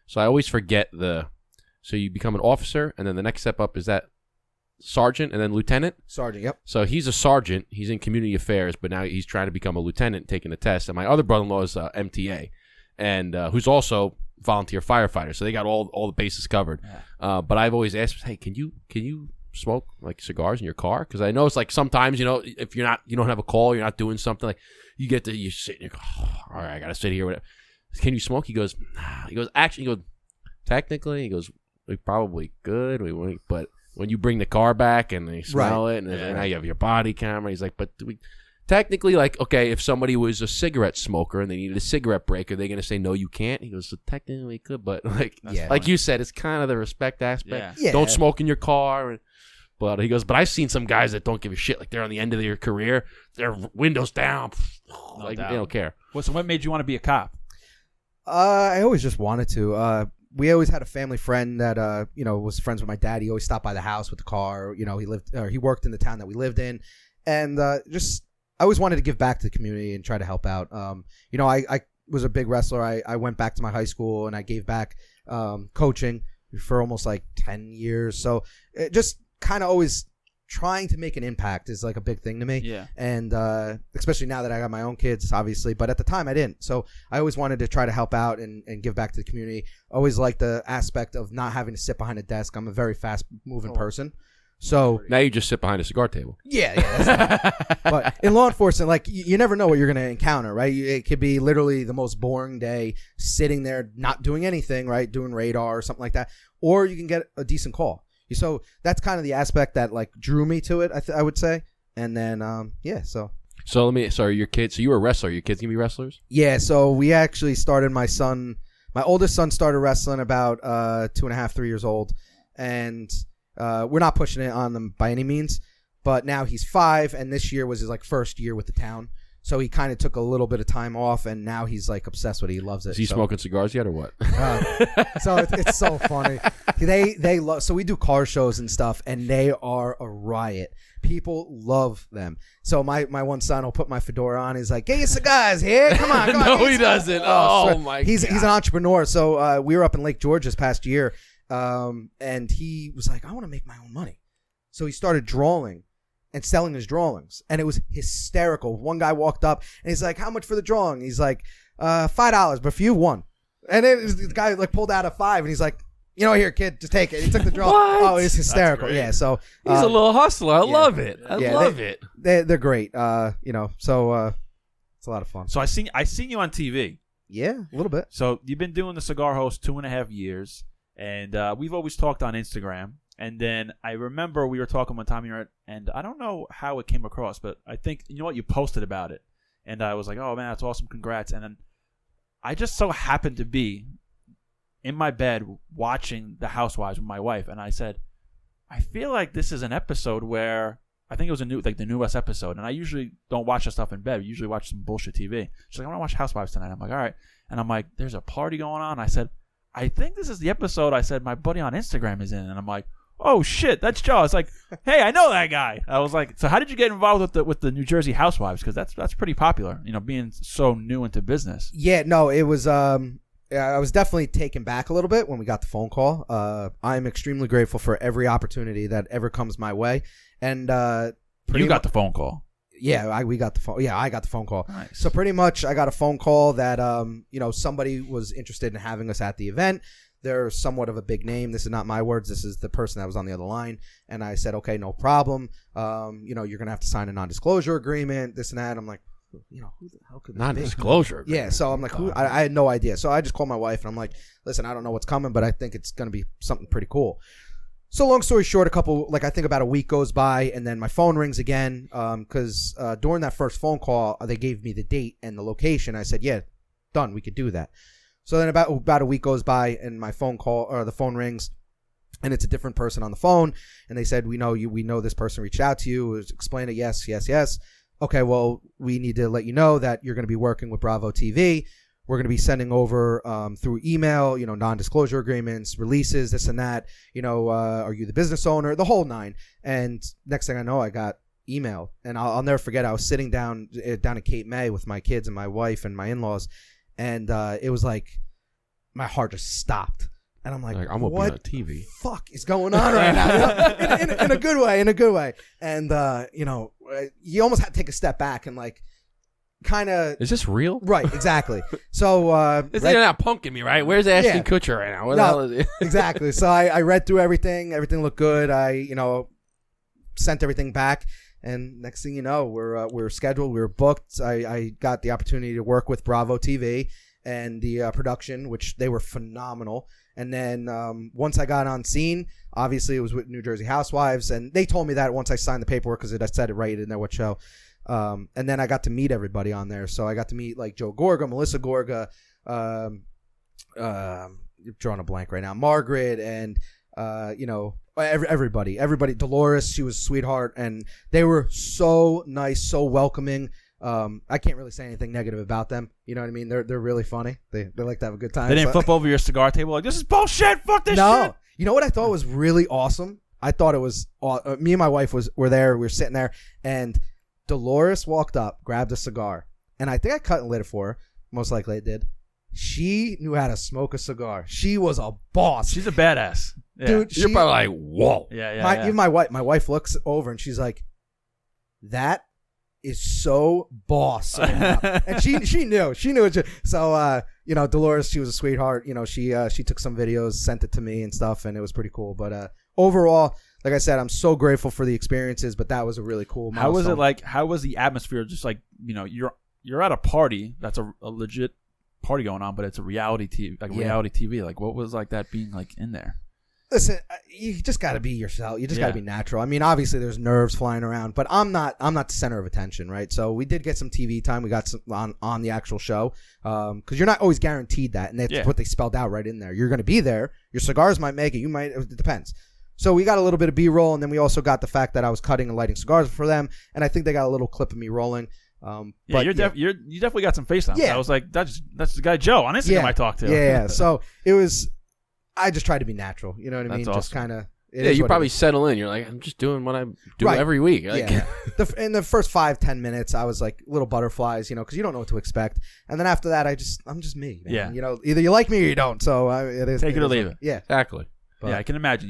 So I always forget so you become an officer, and then the next step up is that sergeant, and then lieutenant. Sergeant. Yep. So he's a sergeant. He's in community affairs, but now he's trying to become a lieutenant, taking a test. And my other brother-in-law is MTA, and who's also volunteer firefighter. So they got all the bases covered. Yeah. But I've always asked, hey, can you smoke like cigars in your car? Because I know it's like sometimes, you know, if you don't have a call, you're not doing something, like you sit and you go, oh, all right, I gotta sit here. Whatever. Can you smoke? He goes, nah. He goes, actually, technically, he goes, we probably could, but when you bring the car back and they smell it, and now you have your body camera, he's like, but technically, like, okay, if somebody was a cigarette smoker and they needed a cigarette break, are they going to say, no, you can't? He goes, so technically we could, but like you said, it's kind of the respect aspect. Yeah. Don't smoke in your car. But he goes, but I've seen some guys that don't give a shit. Like, they're on the end of their career, their windows down. They don't care. So what made you want to be a cop? I always just wanted to. We always had a family friend that was friends with my dad. He always stopped by the house with the car. You know, he worked in the town that we lived in, and I always wanted to give back to the community and try to help out. I was a big wrestler. I went back to my high school and I gave back coaching for almost like 10 years. So it just kind of always trying to make an impact is like a big thing to me. Yeah. And especially now that I got my own kids, obviously. But at the time I didn't. So I always wanted to try to help out and give back to the community. Always like the aspect of not having to sit behind a desk. I'm a very fast moving person. So now you just sit behind a cigar table. Yeah. But in law enforcement, like you never know what you're going to encounter, right? It could be literally the most boring day, sitting there not doing anything, right? Doing radar or something like that, or you can get a decent call. So that's kind of the aspect that like drew me to it. I would say, and then So your kids. So you were a wrestler. Your kids gonna be wrestlers? Yeah. So we actually started. My oldest son started wrestling about 2.5, 3 years old, and we're not pushing it on them by any means, but now he's 5, and this year was his like first year with the town, so he kind of took a little bit of time off, and now he's like obsessed with it. He loves it. Is he smoking cigars yet or what? So it's so funny. They love. So we do car shows and stuff, and they are a riot. People love them. So my one son will put my fedora on. He's like, "Get your cigars here, come on." No, he doesn't. Oh my God. He's an entrepreneur. So we were up in Lake George this past year. And he was like, I want to make my own money. So he started drawing and selling his drawings, and it was hysterical. One guy walked up and he's like, how much for the drawing? He's like, $5, but for you, 1. And the guy like pulled out a 5, and he's like, here, kid, just take it. He took the drawing. Oh, it was hysterical. Yeah. So he's a little hustler. I love it. I love it. They're great. So it's a lot of fun. So I seen you on TV. Yeah, a little bit. So you've been doing the Cigar Host 2.5 years. And we've always talked on Instagram. And then I remember we were talking one time here, and I don't know how it came across, but I think, you posted about it. And I was like, oh, man, that's awesome. Congrats. And then I just so happened to be in my bed watching The Housewives with my wife. And I said, I feel like this is an episode where I think it was the newest episode. And I usually don't watch that stuff in bed. I usually watch some bullshit TV. She's like, I want to watch Housewives tonight. I'm like, all right. And I'm like, there's a party going on. I said, I think this is the episode I said my buddy on Instagram is in. And I'm like, oh, shit, that's Joe. I was like, hey, I know that guy. I was like, so how did you get involved with the New Jersey Housewives? Because that's pretty popular, being so new into business. Yeah, no, it was I was definitely taken back a little bit when we got the phone call. I'm extremely grateful for every opportunity that ever comes my way. And you got the phone call. Yeah, we got the phone. Yeah, I got the phone call. Nice. So pretty much I got a phone call that, somebody was interested in having us at the event. They're somewhat of a big name. This is not my words. This is the person that was on the other line. And I said, okay, no problem. You're going to have to sign a non-disclosure agreement, this and that. I'm like, who the hell could this be? Non-disclosure agreement. Yeah, so I'm like, I had no idea. So I just called my wife and I'm like, listen, I don't know what's coming, but I think it's going to be something pretty cool. So long story short, I think about a week goes by, and then my phone rings again because during that first phone call, they gave me the date and the location. I said, yeah, done. We could do that. So then about a week goes by, and my the phone rings, and it's a different person on the phone. And they said, we know you. We know this person reached out to you. Explain it. Yes. Okay, well, we need to let you know that you're going to be working with Bravo TV. We're going to be sending over through email, non-disclosure agreements, releases, this and that. Are you the business owner? The whole 9. And next thing I know, I got email. And I'll never forget, I was sitting down at Cape May with my kids and my wife and my in-laws. And it was like my heart just stopped. And I'm like I'm what on TV. Fuck is going on right now? In a good way. And, you almost had to take a step back and like, kind of. Is this real? Right, exactly. So they're not punking me, right? Where's Ashton Kutcher right now? What the hell is it? Exactly. So I read through everything. Everything looked good. I sent everything back. And next thing you know, we're scheduled, we were booked. I got the opportunity to work with Bravo TV and the production, which they were phenomenal. And then once I got on scene, obviously it was with New Jersey Housewives, and they told me that once I signed the paperwork because I said it right in there what show. And then I got to meet everybody on there. So I got to meet like Joe Gorga, Melissa Gorga, you're drawing a blank right now, Margaret, and everybody, Dolores, she was a sweetheart, and they were so nice, so welcoming. I can't really say anything negative about them. You know what I mean? They're really funny. They like to have a good time. They didn't flip over your cigar table like, this is bullshit. Fuck this shit. You know what I thought was really awesome? I thought it was me and my wife were there. We were sitting there, and Dolores walked up, grabbed a cigar, and I think I cut and lit it for her. Most likely I did. She knew how to smoke a cigar. She was a boss. She's a badass. Yeah. Dude, you're probably like, whoa. Yeah. Even my wife looks over and she's like, that is so boss. And she knew it. So Dolores, she was a sweetheart. She took some videos, sent it to me and stuff, and it was pretty cool. But overall, like I said, I'm so grateful for the experiences. But that was a really cool milestone. How was it like? How was the atmosphere? Just like you're at a party that's a legit party going on, but it's a reality TV, reality TV. Like, what was like that being like in there? Listen, you just got to be yourself. You just got to be natural. I mean, obviously there's nerves flying around, but I'm not the center of attention, right? So we did get some TV time. We got some on the actual show because you're not always guaranteed that, and that's what they spelled out right in there. You're going to be there. Your cigars might make it. You might. It depends. So we got a little bit of B-roll, and then we also got the fact that I was cutting and lighting cigars for them, and I think they got a little clip of me rolling. You definitely got some face on. Yeah, I was like, that's the guy Joe on Instagram I talked to. Yeah. So it was. I just tried to be natural. You know what I mean? Awesome. Just kind of. You probably settle in. You're like, I'm just doing what I do every week. Like, in the first 5-10 minutes, I was like little butterflies, because you don't know what to expect. And then after that, I'm just me. Man. Yeah. Either you like me or you don't. So it is. Take it or leave it. Yeah. Exactly. But, I can imagine.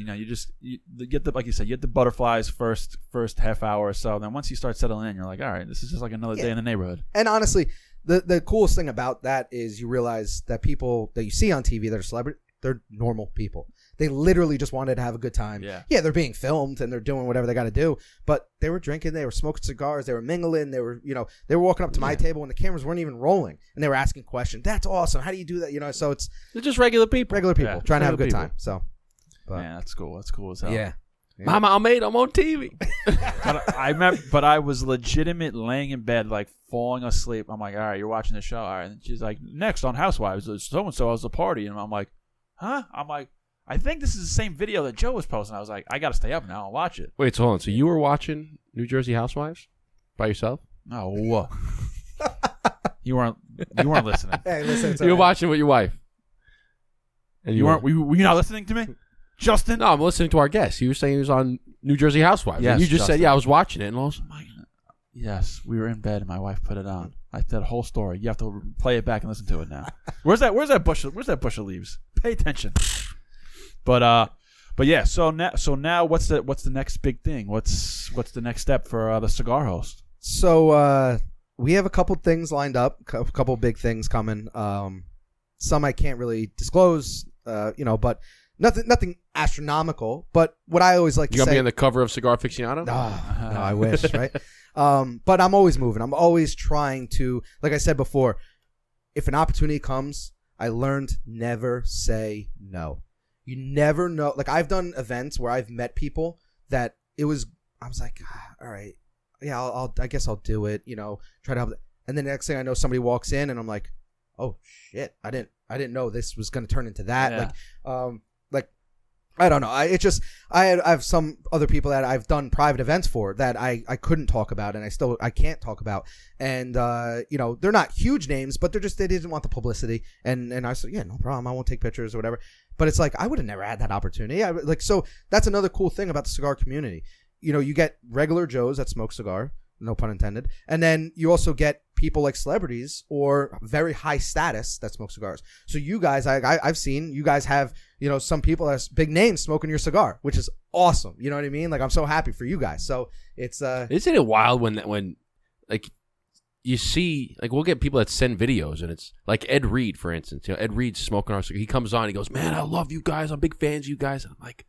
You get the, like you said, you get the butterflies first half hour or so. Then once you start settling in, you're like, all right, this is just like another day in the neighborhood. And honestly, the coolest thing about that is you realize that people that you see on TV that are celebrities, they're normal people. They literally just wanted to have a good time. Yeah, they're being filmed and they're doing whatever they got to do. But they were drinking, they were smoking cigars, they were mingling, they were walking up to my table when the cameras weren't even rolling, and they were asking questions. That's awesome. How do you do that? So they're just regular people. Trying to have a good time. So, man, that's cool. That's cool as hell. Yeah. Mama, I'm on TV. But I was legitimate laying in bed, like falling asleep. I'm like, all right, you're watching the show. All right. And she's like, next on Housewives, so-and-so has a party. And I'm like, huh? I'm like, I think this is the same video that Joe was posting. I was like, I got to stay up now and watch it. Wait, so hold on. So you were watching New Jersey Housewives by yourself? No. You weren't listening. Hey, listen. You were watching with your wife. And were you not listening to me? Justin? No, I'm listening to our guest. You were saying he was on New Jersey Housewives. Yes, and you just Justin. said, yeah, I was watching it. And I was like, yes, we were in bed and my wife put it on. I said the whole story. You have to play it back and listen to it now. Where's that bush of leaves? Pay attention. But yeah, so now what's the next big thing? What's the next step for the Cigar Host? So we have a couple things lined up, a couple big things coming. Some I can't really disclose, but nothing astronomical. But what I always like to say, you gonna be on the cover of Cigar Aficionado? No, I wish, right? But I'm always moving. I'm always trying to, like I said before, if an opportunity comes, I learned never say no. You never know. Like, I've done events where I've met people that I was like, all right, yeah, I guess I'll do it. Try to help. And then the next thing I know, somebody walks in, and I'm like, oh shit, I didn't know this was going to turn into that. Yeah. Like I don't know. I have some other people that I've done private events for that I couldn't talk about, and I can't talk about. And they're not huge names, but they didn't want the publicity. And I said, yeah, no problem. I won't take pictures or whatever. But it's like, I would have never had that opportunity. So that's another cool thing about the cigar community. You get regular Joes that smoke cigar, no pun intended, and then you also get people like celebrities or very high status that smoke cigars. So you guys, I've seen you guys have, some people that's big names smoking your cigar, which is awesome. You know what I mean? Like, I'm so happy for you guys. So it's isn't it wild when like you see, like, we'll get people that send videos, and it's like Ed Reed, for instance. Ed Reed's smoking our cigar. He comes on, he goes, man, I love you guys. I'm big fans of you guys. And I'm like,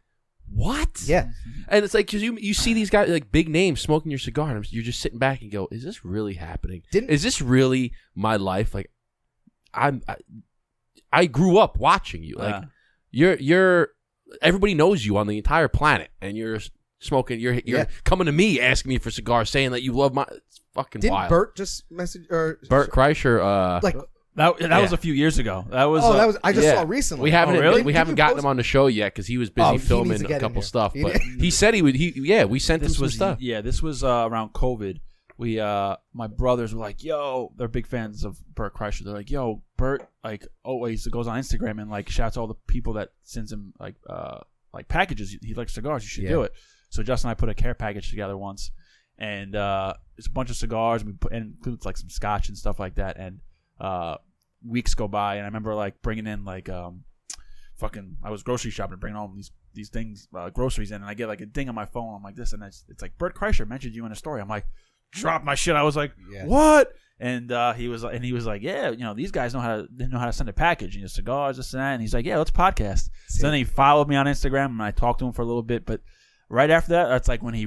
what? Yeah. And it's like, because you see these guys, like big names, smoking your cigar, and you're just sitting back and go, is this really happening? Is this really my life? Like, I grew up watching you. Like, you're everybody knows you on the entire planet, and you're smoking. You're coming to me asking me for cigars, saying that you love my. It's fucking Didn't wild. Bert just message or Bert Kreischer? like that was a few years ago. That was I just saw recently. We haven't really? we haven't gotten him on the show yet because he was busy filming a couple stuff. But he said he would. We sent him some stuff. Yeah, this was around COVID. We my brothers were like, yo, they're big fans of Bert Kreischer. They're like, yo, Bert like always goes on Instagram and like shouts all the people that sends him like packages. He likes cigars. You should do it. So Justin and I put a care package together once, and it's a bunch of cigars. And we includes like some scotch and stuff like that. And weeks go by, and I remember like bringing in like I was grocery shopping and bringing all these things groceries in, and I get like a ding on my phone. I'm like this, and it's like Bert Kreischer mentioned you in a story. I'm like, drop my shit. I was like, what? And he was like, yeah, you know, these guys know how to send a package, you know, cigars, this and that. And he's like, yeah, let's podcast. So then he followed me on Instagram, and I talked to him for a little bit. But right after that, that's like when he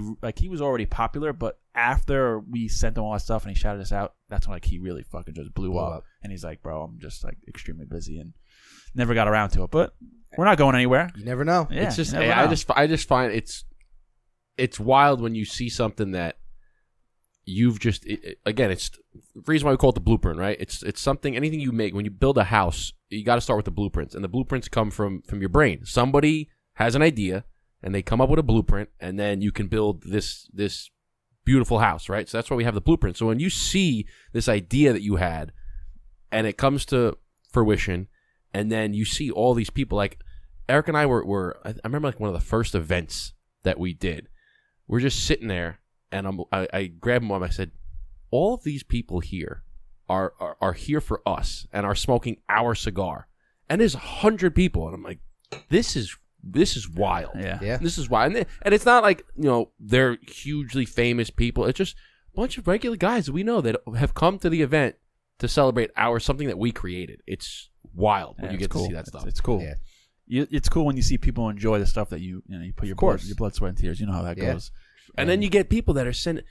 was already popular, but after we sent him all that stuff and he shouted us out, that's when like he really fucking just blew up. And he's like, bro, I'm just like extremely busy and never got around to it. But we're not going anywhere. You never know. Yeah, it's just I just find it's wild when you see something that you've just again, it's the reason why we call it the blueprint, right? It's something, anything you make, when you build a house, you got to start with the blueprints, and the blueprints come from your brain. Somebody has an idea and they come up with a blueprint, and then you can build this beautiful house, right? So that's why we have the blueprint. So when you see this idea that you had and it comes to fruition, and then you see all these people, like Eric and I I remember like one of the first events that we did. We're just sitting there, and I grabbed him up. I said, all of these people here are here for us and are smoking our cigar. And there's 100 people, and I'm like, this is wild. Yeah. This is wild. And it's not like, you know, they're hugely famous people. It's just a bunch of regular guys that we know that have come to the event to celebrate something that we created. It's wild when you get to see that stuff. It's cool. Yeah. It's cool when you see people enjoy the stuff that you put your blood, sweat, and tears. You know how that goes. And then you get people that are sending.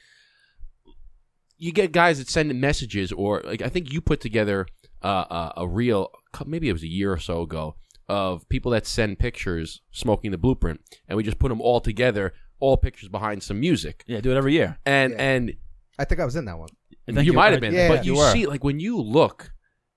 You get guys that send messages, or like I think you put together a reel, maybe it was a year or so ago, of people that send pictures smoking the blueprint, and we just put them all together, all pictures behind some music. Yeah, do it every year. And I think I was in that one. You might have been, but you were. see, like when you look,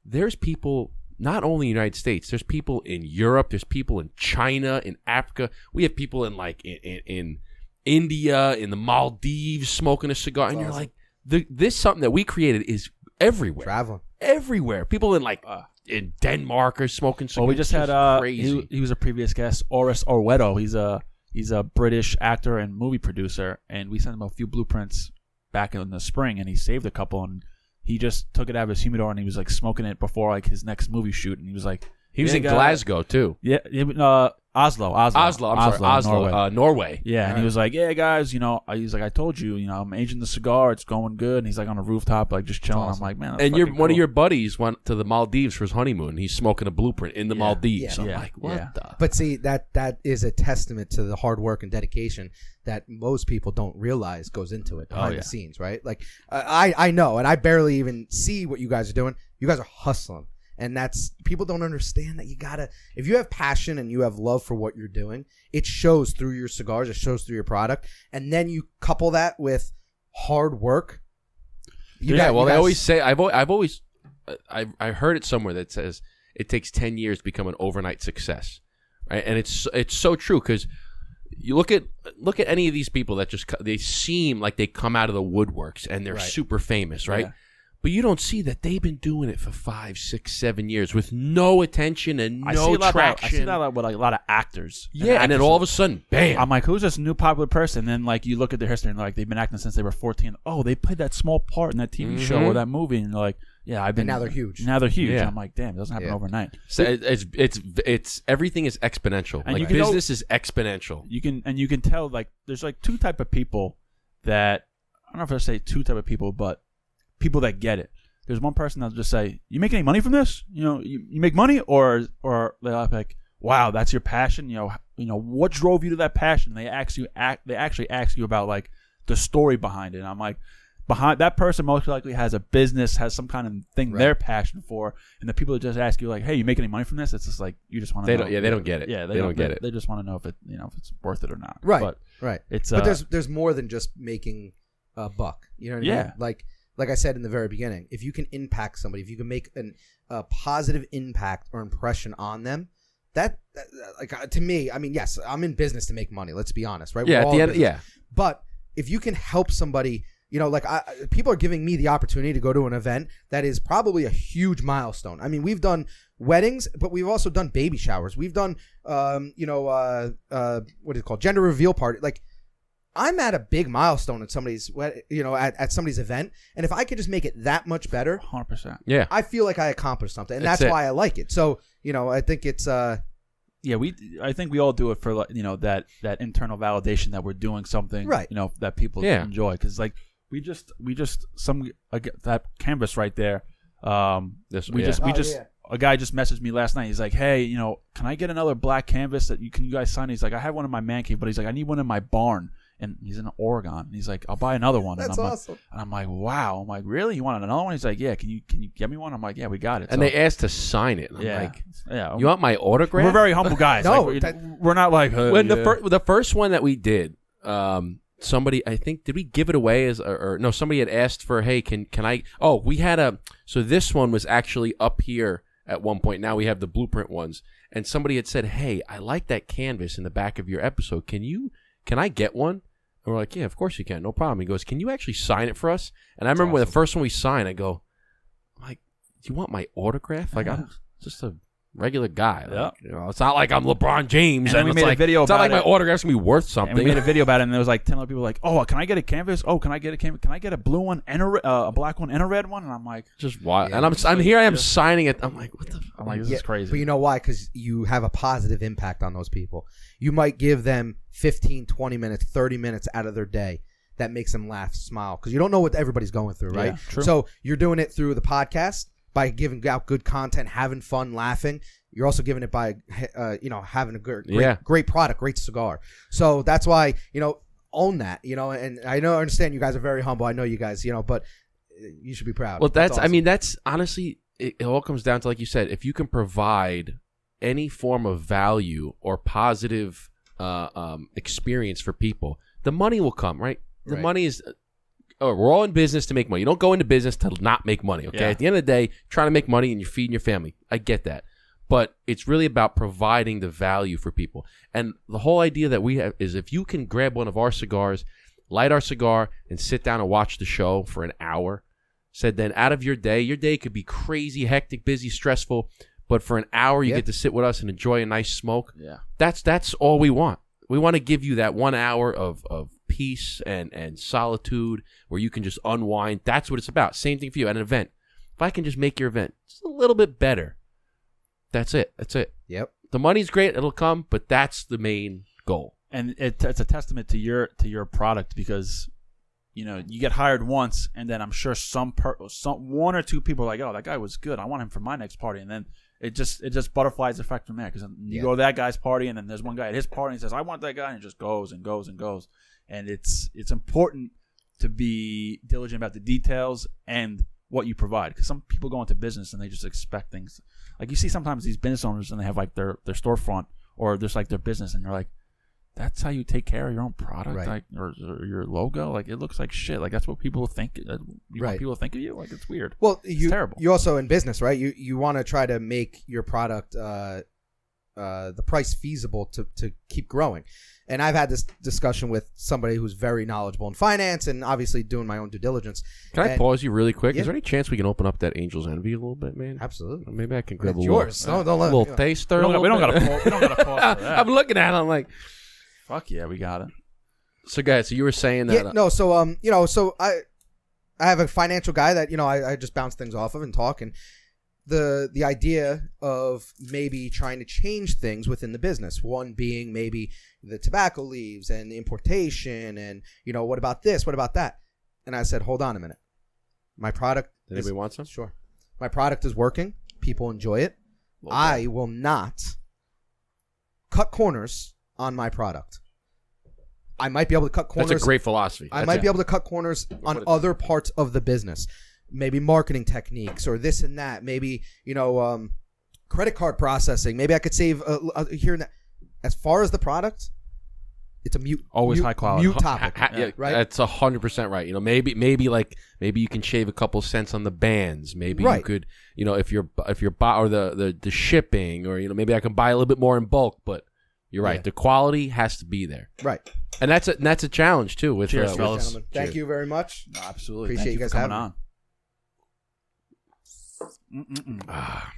there's people not only in the United States. There's people in Europe. There's people in China, in Africa. We have people in like in India, in the Maldives, smoking a cigar, and you're like, this something that we created is everywhere. Traveling everywhere. People in like in Denmark are smoking cigars. Well, we just had crazy. He was a previous guest, Oris Orweto. He's a British actor and movie producer, and we sent him a few blueprints back in the spring, and he saved a couple, and he just took it out of his humidor, and he was like smoking it before like his next movie shoot, and he was like, he was in Glasgow too. Yeah, Oslo, Norway. Yeah, and he was like, yeah, guys, you know, he's like, I told you, you know, I'm aging the cigar, it's going good, and he's like on a rooftop, like just chilling. Awesome. I'm like, man, and one of your buddies went to the Maldives for his honeymoon. He's smoking a blueprint in the Maldives. Yeah. I'm like, what the? But see, that is a testament to the hard work and dedication that most people don't realize goes into it behind the scenes, right? Like I know, and I barely even see what you guys are doing. You guys are hustling. And that's, people don't understand that you gotta, if you have passion and you have love for what you're doing, it shows through your cigars, it shows through your product, and then you couple that with hard work. They always say, I've always heard it somewhere that says it takes 10 years to become an overnight success, right? And it's so true, because you look at any of these people that they seem like they come out of the woodworks and they're super famous, right? Yeah. But you don't see that they've been doing it for 5, 6, 7 years with no attention and no traction. I see that with like a lot of actors. Yeah, and then all of a sudden, bam! I'm like, who's this new popular person? And then like you look at their history and like they've been acting since they were 14. Oh, they played that small part in that TV show or that movie, and they're like, yeah, I've been. And now they're huge. Yeah. I'm like, damn, it doesn't happen overnight. So it's everything is exponential. And like business is exponential. You can tell like there's like two type of people that, I don't know if I say two type of people, but people that get it. There's one person that'll just say, you make any money from this? You know, you make money? Or they're like, wow, that's your passion. What drove you to that passion? They actually ask you about like the story behind it. And I'm like, behind that person most likely has a business, has some kind of thing they're passionate for, and the people that just ask you like, "Hey, you make any money from this?" It's just like you just want to know. They don't get it. Yeah, they don't get it. They just want to know if it's worth it or not. Right, but right. It's but there's more than just making a buck. You know what I mean? Like I said in the very beginning, if you can impact somebody, if you can make a positive impact or impression on them, that like to me, I mean, yes, I'm in business to make money. Let's be honest, right? Yeah, at the end, But if you can help somebody. People are giving me the opportunity to go to an event that is probably a huge milestone. I mean, we've done weddings, but we've also done baby showers. We've done, what is it called? Gender reveal party. Like, I'm at a big milestone at somebody's, at somebody's event. And if I could just make it that much better, 100%. Yeah, I feel like I accomplished something. And that's why I like it. So, I think it's, yeah, I think we all do it for that internal validation that we're doing something, right? That people enjoy. Because like we just that canvas right there. A guy just messaged me last night. He's like, "Hey, can I get another black canvas that you guys sign?" He's like, "I have one in my man cave, but he's like, I need one in my barn." And he's in Oregon. And he's like, "I'll buy another one." That's awesome. And I'm like, "Wow." I'm like, "Really? You want another one?" He's like, "Yeah. Can you get me one?" I'm like, "Yeah, we got it." And they asked to sign it. I'm like, yeah. You want my autograph? We're very humble guys. No, we're not like when the first one that we did. Somebody, I think, did we give it away or no? Somebody had asked for, hey, can I? Oh, we had so this one was actually up here at one point. Now we have the blueprint ones, and somebody had said, hey, I like that canvas in the back of your episode. Can I get one? And we're like, yeah, of course you can, no problem. He goes, can you actually sign it for us? And I remember when the first one we signed, I'm like, do you want my autograph? Like, I'm just a regular guy. Like, it's not like I'm LeBron James. And we made a video about it. It's not like my autograph's going to be worth something. And we made a video about it, and there was like 10 other people like, oh, can I get a canvas? Oh, can I get a canvas? Can I get a blue one and a black one and a red one? And I'm like, just why? Yeah, and I am signing it. I'm like, what the? I'm like, this is crazy. But you know why? Because you have a positive impact on those people. You might give them 15, 20 minutes, 30 minutes out of their day that makes them laugh, smile, because you don't know what everybody's going through, right? Yeah, true. So you're doing it through the podcast by giving out good content, having fun, laughing. You're also giving it by, having a great product, great cigar. So that's why, own that, and I understand you guys are very humble. I know you guys, but you should be proud. Well, that's awesome. That's honestly, it all comes down to, like you said, if you can provide any form of value or positive experience for people, the money will come, right? The money is, we're all in business to make money. You don't go into business to not make money, okay? Yeah. At the end of the day, trying to make money and you're feeding your family. I get that. But it's really about providing the value for people. And the whole idea that we have is if you can grab one of our cigars, light our cigar, and sit down and watch the show for an hour, said then out of your day could be crazy, hectic, busy, stressful, but for an hour you get to sit with us and enjoy a nice smoke. Yeah. That's all we want. We want to give you that 1 hour of peace and solitude where you can just unwind. That's what it's about. Same thing for you at an event. If I can just make your event just a little bit better, that's it. Yep. The money's great; it'll come, but that's the main goal. And it's a testament to your product because, you get hired once, and then I'm sure some one or two people are like, oh, that guy was good. I want him for my next party, and then it just butterflies effect from there because you go to that guy's party, and then there's one guy at his party and says, I want that guy, and it just goes and goes and goes. And it's important to be diligent about the details and what you provide, because some people go into business and they just expect things. Like you see sometimes these business owners and they have like their storefront or just like their business, and you're like, that's how you take care of your own product, right? Like, or your logo, like it looks like shit. Like that's what people think. Want people to think of you. Like it's weird. Well, it's terrible. You also in business, right? You want to try to make your product the price feasible to keep growing. And I've had this discussion with somebody who's very knowledgeable in finance and obviously doing my own due diligence. Can I pause you really quick? Yeah. Is there any chance we can open up that Angel's Envy a little bit, man? Absolutely. Maybe I can grab a little taster. We don't got to pause for that. I'm looking at it. I'm like, fuck yeah, we got it. So guys, so you were saying that? Yeah, no. So so I have a financial guy that I just bounce things off of and talk, and the idea of maybe trying to change things within the business. One being maybe the tobacco leaves and the importation, and what about this? What about that? And I said, hold on a minute. My product. Did anybody want some? Sure. My product is working. People enjoy it. I will not cut corners on my product. I might be able to cut corners. That's a great philosophy. I might be able to cut corners on other parts of the business. Maybe marketing techniques or this and that. Maybe, credit card processing. Maybe I could save here and that. As far as the product, it's a high quality mute topic. Right? That's 100% right. Maybe you can shave a couple cents on the bands. Maybe you could, if you're or the shipping, or maybe I can buy a little bit more in bulk. But you're right. The quality has to be there. Right. And that's a challenge too. With cheers, fellas. Gentlemen. Thank you very much. No, absolutely. Appreciate you guys coming having on.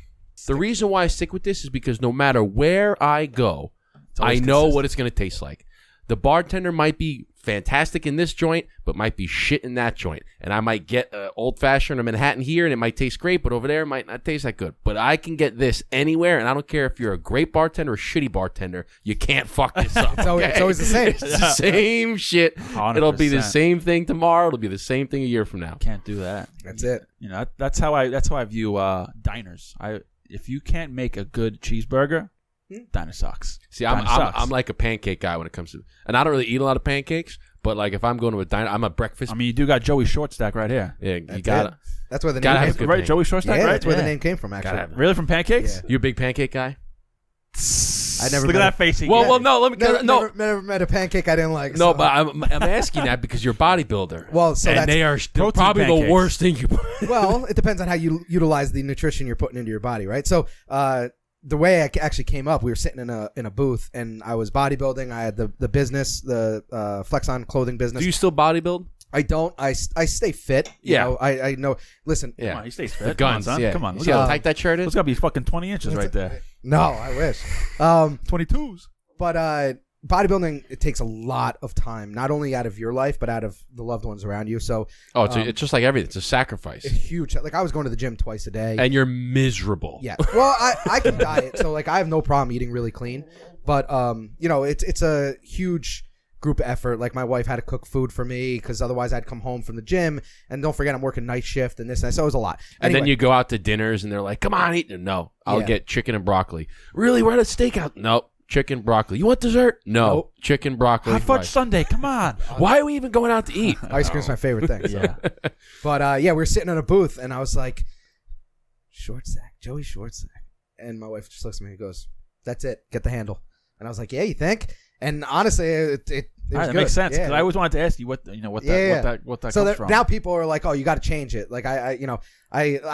The reason why I stick with this is because no matter where I go, I know what it's going to taste like. The bartender might be fantastic in this joint, but might be shit in that joint. And I might get an old-fashioned or Manhattan here, and it might taste great, but over there it might not taste that good. But I can get this anywhere, and I don't care if you're a great bartender or a shitty bartender. You can't fuck this up. It's always the same. It's the same shit. 100%. It'll be the same thing tomorrow. It'll be the same thing a year from now. Can't do that. That's it. That's how I view diners. If you can't make a good cheeseburger, diner sucks. See, I'm like a pancake guy when it comes to, and I don't really eat a lot of pancakes. But like if I'm going to a diner, I'm a breakfast. I mean, you do got Joey Short Stack right here. Yeah, you gotta. That's where the name came from. Right, Joey Short Stack. Yeah, right? that's where the name came from. Actually, really from pancakes? Yeah. You a big pancake guy? I never look at that face. Well, no. Let me never met a pancake I didn't like. No, so. but I'm asking that because you're a bodybuilder. Well, so and they're probably pancakes. the worst thing you. Well, it depends on how you utilize the nutrition you're putting into your body, right? So, the way I actually came up, we were sitting in a booth, and I was bodybuilding. I had the business, the Flex On clothing business. Do you still bodybuild? I don't. I stay fit. You know, I know. Listen. Yeah. Come on, he stays fit. The guns. Come on, son. Come on. You see how tight that shirt is? It's got to be fucking 20 inches right there. No, I wish. 22s. But bodybuilding, it takes a lot of time, not only out of your life, but out of the loved ones around you. So, it's just like everything. It's a sacrifice. It's huge. Like I was going to the gym twice a day, and you're miserable. Yeah. Well, I can diet, so like I have no problem eating really clean. But it's a huge group effort. Like my wife had to cook food for me because otherwise I'd come home from the gym, and don't forget I'm working night shift and this and that. So it was a lot. And then you go out to dinners and they're like, "Come on, eat." No, I'll get chicken and broccoli. Really, we're at a steakhouse. Nope. Chicken, broccoli. You want dessert? No. Nope. Chicken, broccoli. Hot fudge sundae. Come on. Why are we even going out to eat? Ice cream's my favorite thing. So. Yeah. But we were sitting in a booth, and I was like, Short Stack, Joey Short Stack. And my wife just looks at me and goes, "That's it. Get the handle." And I was like, "Yeah, you think?" And honestly, it was that good. makes sense. Yeah. I always wanted to ask you what that so comes from. Now people are like, "Oh, you got to change it." Like I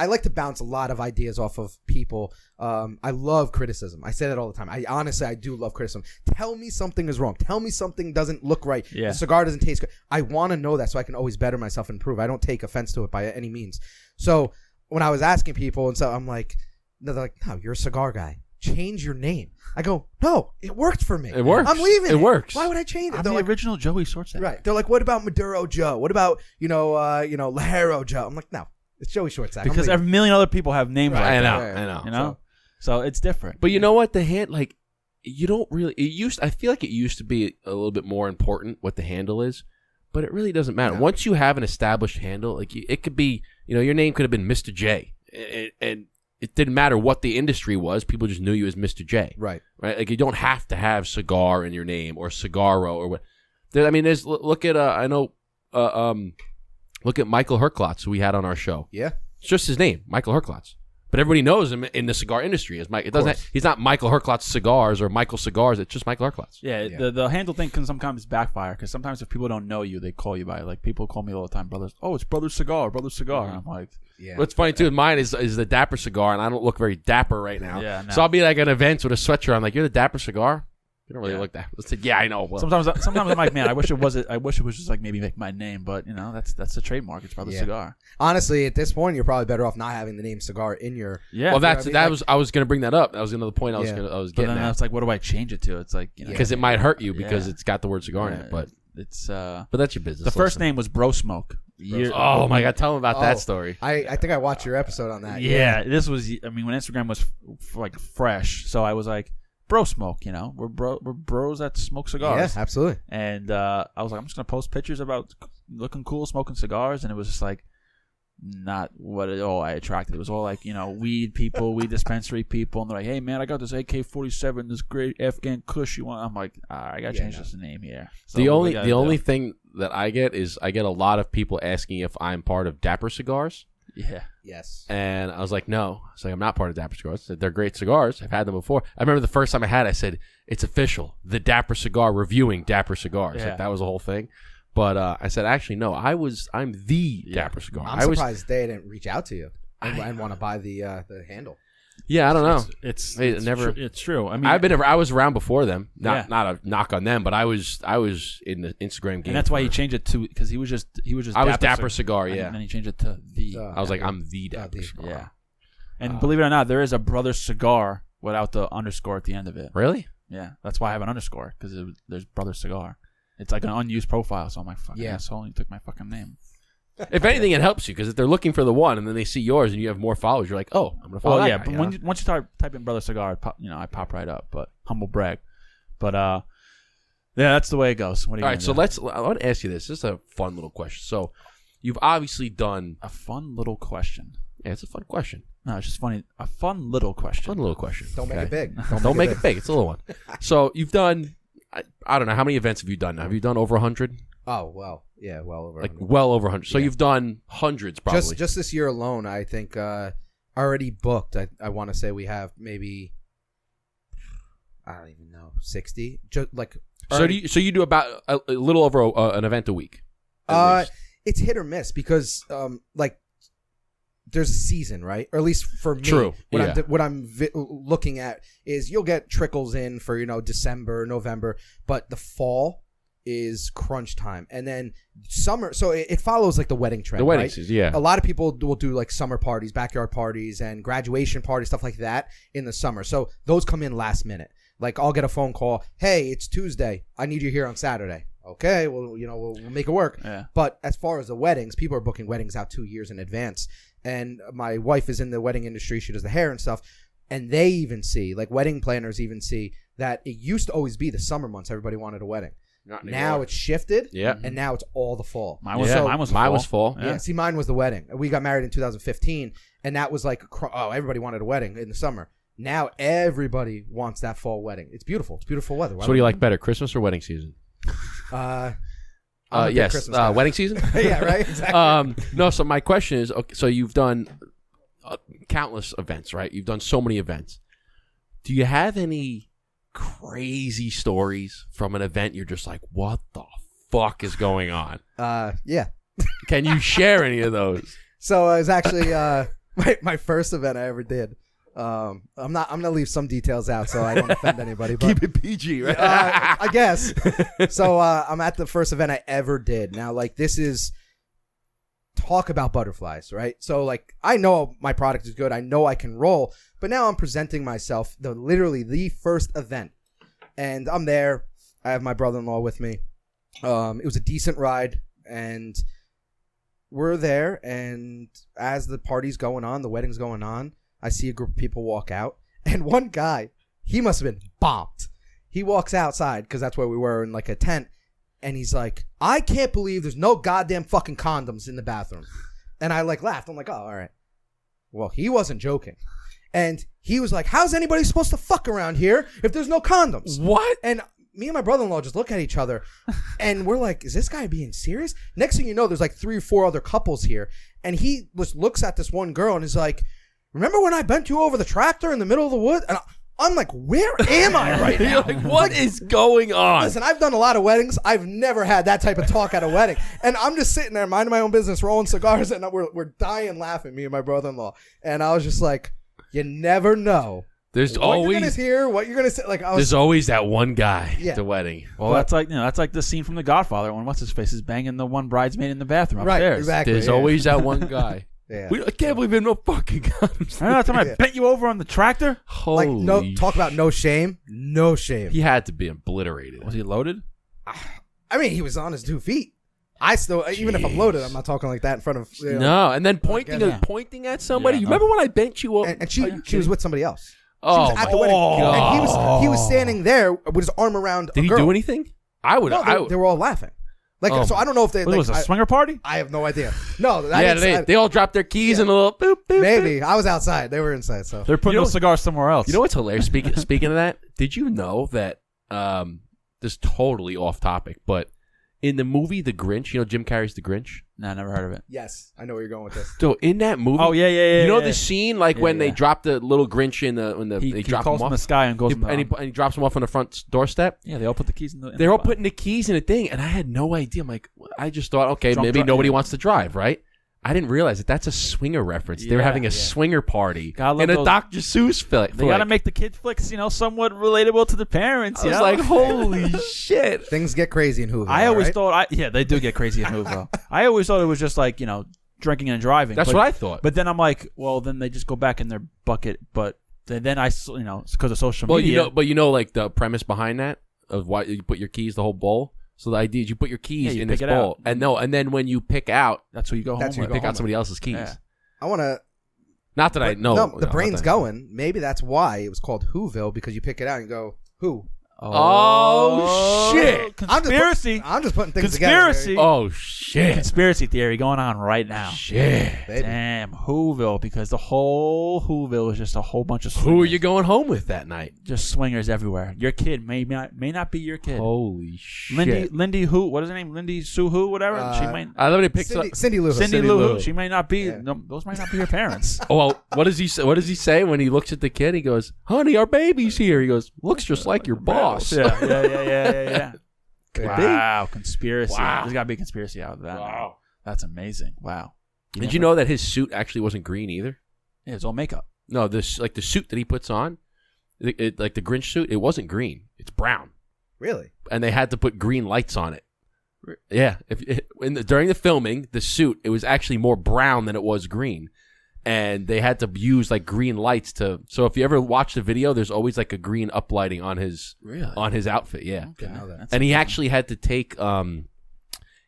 like to bounce a lot of ideas off of people. I love criticism. I say that all the time. I do love criticism. Tell me something is wrong. Tell me something doesn't look right. Yeah. The cigar doesn't taste good. I want to know that so I can always better myself and improve. I don't take offense to it by any means. So when I was asking people, and so I'm like, they're like, "No, you're a cigar guy. Change your name." I go, "No, it worked for me. It works. I'm leaving. It works. Why would I change it?" I'm They're the like, original Joey Short Stack. right. They're like, "What about Maduro Joe? What about Lajero Joe?" I'm like, "No, it's Joey Short Stack." Because a million other people have names like I that. know. You know? So it's different. But you know what? The hand, like, you don't really. I feel like it used to be a little bit more important what the handle is, but it really doesn't matter. No. Once you have an established handle, like it could be, your name could have been Mr. J, and it didn't matter what the industry was. People just knew you as Mr. J. Right. Like you don't have to have cigar in your name or Cigaro or what. I mean, look at look at Michael Herklotz, who we had on our show. Yeah. It's just his name, Michael Herklotz. But everybody knows him in the cigar industry as Mike. It doesn't. He's not Michael Herklotz Cigars or Michael Cigars. It's just Michael Herklotz. Yeah. The handle thing can sometimes backfire because sometimes if people don't know you, they call you by like people call me all the time, brothers. Oh, it's Brother Cigar, Brother Cigar. And I'm like, yeah. What's funny too, mine is the Dapper Cigar, and I don't look very dapper right now. Yeah, no. So I'll be like at events with a sweatshirt. I'm like, "You're the Dapper Cigar." You don't really look that. Let's say, yeah, I know. Well, sometimes I'm like, man, I wish it was just like maybe like my name, but that's the trademark. It's Brother Cigar. Honestly, at this point, you're probably better off not having the name Cigar in your. Yeah. Well, I was going to bring that up. That was another point I was But getting then at. it's like, what do I change it to? It's like because it might hurt you because it's got the word cigar in it. But it's but that's your business. The first name was Bro Smoke. Oh my God! Tell them about that story. I think I watched your episode on that. Yeah, this was. I mean, when Instagram was like fresh, so I was like, Bro Smoke. We're bros that smoke cigars. Yeah, absolutely. And I was like, I'm just gonna post pictures about looking cool, smoking cigars, and it was just like, not what at all I attracted. It was all like, weed people, weed dispensary people, and they're like, hey man, I got this AK-47, this great Afghan Kush you want. I'm like, I gotta change this name here. So the only thing that I get is I get a lot of people asking if I'm part of Dapper Cigars. Yeah. Yes. And I was like, no. I was like, I'm not part of Dapper Cigars. I said, they're great cigars. I've had them before. I remember the first time I said, it's official. The Dapper Cigar reviewing Dapper Cigars. Yeah. Like, that was the whole thing. But I said, actually, no. I'm the Dapper Cigar. I'm surprised they didn't reach out to you and want to buy the handle. Yeah, I don't know. It's true. I mean, I was around before them. Not a knock on them, but I was in the Instagram game. And that's why he changed it to, because he was just I was Dapper Cigar, yeah. And then he changed it to the. I was like, I'm the Dapper Cigar. Yeah. And believe it or not, there is a Brother Cigar without the underscore at the end of it. Really? Yeah, that's why I have an underscore, because there's Brother Cigar. It's like an unused profile, so I'm like, fucking asshole, you took my fucking name. If anything, it helps you, because if they're looking for the one and then they see yours and you have more followers, you're like, oh, I'm gonna follow that guy, but once you start typing Brother Cigar, I pop right up. But humble brag. But yeah, that's the way it goes. What are you All right, so I want to ask you this. This is a fun little question. So you've obviously done a fun little question. Yeah, it's a fun question. No, it's just funny. A fun little question. Fun little question. Don't make it big. Don't make it big. It's a little one. So you've done, I don't know, how many events have you done now? Have you done over 100? Oh, well, yeah, well over 100. Like well over 100. So you've done hundreds probably. Just this year alone, I think already booked. I want to say we have maybe, I don't even know, 60. Just like so you do about a little over an event a week? It's hit or miss because like there's a season, right? Or at least for me, True. What I'm looking at is you'll get trickles in for December, November, but the fall is crunch time, and then summer. So it follows like the wedding trend. The wedding right? season, yeah. A lot of people will do like summer parties, backyard parties, and graduation parties, stuff like that in the summer. So those come in last minute. Like I'll get a phone call, hey, it's Tuesday, I need you here on Saturday. Okay, well, we'll make it work. Yeah. But as far as the weddings, people are booking weddings out 2 years in advance. And my wife is in the wedding industry. She does the hair and stuff. And they even see, like wedding planners even see, that it used to always be the summer months everybody wanted a wedding. Now it's shifted. Yeah. And now it's all the fall. Mine was fall. Yeah. See, mine was the wedding. We got married in 2015. And that was like, everybody wanted a wedding in the summer. Now everybody wants that fall wedding. It's beautiful. It's beautiful weather. So what do you like better, Christmas or wedding season? Yes, wedding season. Yeah, right. Exactly. No. So my question is, okay, so you've done countless events, right? You've done so many events. Do you have any crazy stories from an event? You're just like, what the fuck is going on? Yeah. Can you share any of those? So it was actually my first event I ever did. I'm gonna leave some details out so I don't offend anybody. But, keep it PG, right? I guess. So I'm at the first event I ever did. Now, like this is talk about butterflies, right? So like I know my product is good. I know I can roll, but now I'm presenting myself literally the first event, and I'm there. I have my brother-in-law with me. It was a decent ride, and we're there. And as the party's going on, the wedding's going on, I see a group of people walk out, and one guy, he must have been bombed. He walks outside, because that's where we were, in like a tent, and he's like, I can't believe there's no goddamn fucking condoms in the bathroom. And I like laughed. I'm like, oh, all right. Well, he wasn't joking. And he was like, how's anybody supposed to fuck around here if there's no condoms? What? And me and my brother-in-law just look at each other, and we're like, is this guy being serious? Next thing you know, there's like 3 or 4 other couples here, and he just looks at this one girl and is like, remember when I bent you over the tractor in the middle of the woods? And I'm like, where am I right now? You're like, what is going on? Listen, I've done a lot of weddings. I've never had that type of talk at a wedding. And I'm just sitting there minding my own business, rolling cigars, and we're dying laughing, me and my brother-in-law. And I was just like, you never know. There's what always you're gonna hear, what you're gonna say. Like, there's always that one guy at the wedding. Well, that's like the scene from The Godfather when what's his face is banging the one bridesmaid in the bathroom upstairs. Right, exactly. There's always that one guy. Yeah. I can't believe there's no fucking condoms. I know that time I bent you over on the tractor. Holy talk about no shame. No shame. He had to be obliterated. Was he loaded? I mean, he was on his 2 feet. I still, even if I'm loaded, I'm not talking like that in front of. No, and then pointing at somebody. Yeah, you remember when I bent you over? And she was with somebody else. Oh, at the wedding. God. And he was standing there with his arm around. Did a girl. he do anything? I would. No, they were all laughing. Like, so I don't know if they. What was it, a swinger party? I have no idea. No, they all dropped their keys and a little boop, boop. Maybe I was outside. They were inside. So they're putting those cigars somewhere else. You know what's hilarious? Speaking of that, did you know that this is totally off topic, but in the movie The Grinch, you know Jim Carrey's The Grinch? No, I never heard of it. Yes, I know where you're going with this. So in that movie, yeah. You know the scene when they drop the little Grinch in he drop calls him off from the sky and goes and he drops him off on the front doorstep. Yeah, they all put the keys in the. They're all putting the keys in a thing, and I had no idea. I'm like, I just thought, okay, maybe nobody wants to drive, right? I didn't realize that's a swinger reference. They were having a swinger party in a Dr. Seuss flick. They got to make the kid flicks, somewhat relatable to the parents. I was like, holy shit. Things get crazy in Whoville. I always thought, they do get crazy in Whoville. I always thought it was just like, drinking and driving. That's what I thought. But then I'm like, well, then they just go back in their bucket. But then I, it's because of social media. But like the premise behind that of why you put your keys, the whole bowl. So the idea is you put your keys in this bowl, and then when you pick out, that's who you go home with. You pick out somebody else's keys. Yeah. I want to. Not that I know. No, the brain's going. Maybe that's why it was called Whoville, because you pick it out and go, who? Oh shit! Conspiracy. I'm just putting things together. Conspiracy. Oh shit! Conspiracy theory going on right now. Shit! Baby. Damn, Whoville, because the whole Whoville is just a whole bunch of swingers. Who are you going home with that night? Just swingers everywhere. Your kid may not be your kid. Holy shit! Lindy who? What is her name? Lindy Sue who? Whatever. She might. I love it. Picks Cindy Lou. Cindy Lou. She might not be. Yeah. No, those might not be her parents. Oh well, what does he say? What does he say when he looks at the kid? He goes, "Honey, our baby's here." He goes, "Looks just like your boss." Yeah. Wow, conspiracy. Wow. There's got to be a conspiracy out of that. Wow. That's amazing. Wow. Did you know that his suit actually wasn't green either? Yeah, it's all makeup. No, the suit that he puts on, like the Grinch suit, it wasn't green. It's brown. Really? And they had to put green lights on it. Yeah. During the filming, the suit, it was actually more brown than it was green. And they had to use like green lights to. So if you ever watch the video, there's always like a green uplighting on his outfit. Yeah, okay. I know that. And he actually had to take.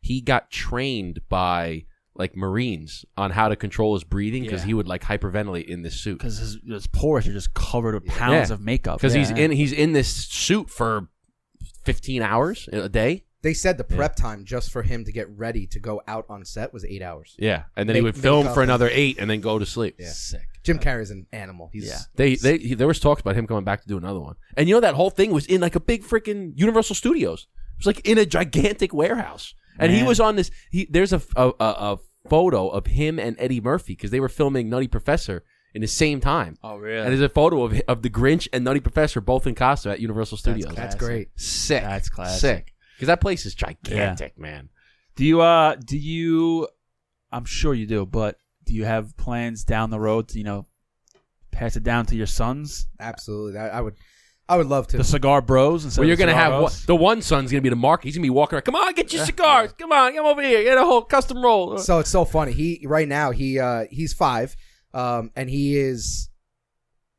He got trained by like Marines on how to control his breathing because he would like hyperventilate in this suit because his pores are just covered with pounds of makeup. Because he's in this suit for 15 hours a day. They said the prep time just for him to get ready to go out on set was 8 hours. Yeah, and then he would film for another 8 and then go to sleep. Yeah. Sick. Jim Carrey's an animal. There was talks about him coming back to do another one. And you know that whole thing was in like a big freaking Universal Studios. It was like in a gigantic warehouse. And he was on this. There's a photo of him and Eddie Murphy because they were filming Nutty Professor in the same time. Oh, really? And there's a photo of the Grinch and Nutty Professor both in costume at Universal Studios. That's great. Sick. That's classic. Sick. Because that place is gigantic, man. Do you? I'm sure you do, but do you have plans down the road to pass it down to your sons? Absolutely. I would love to. The Cigar Bros. Well, you're gonna have the one son's gonna be the market. He's gonna be walking around. Come on, get your cigars. Come on, come over here. Get a whole custom roll. So it's so funny. He's 5, and he is.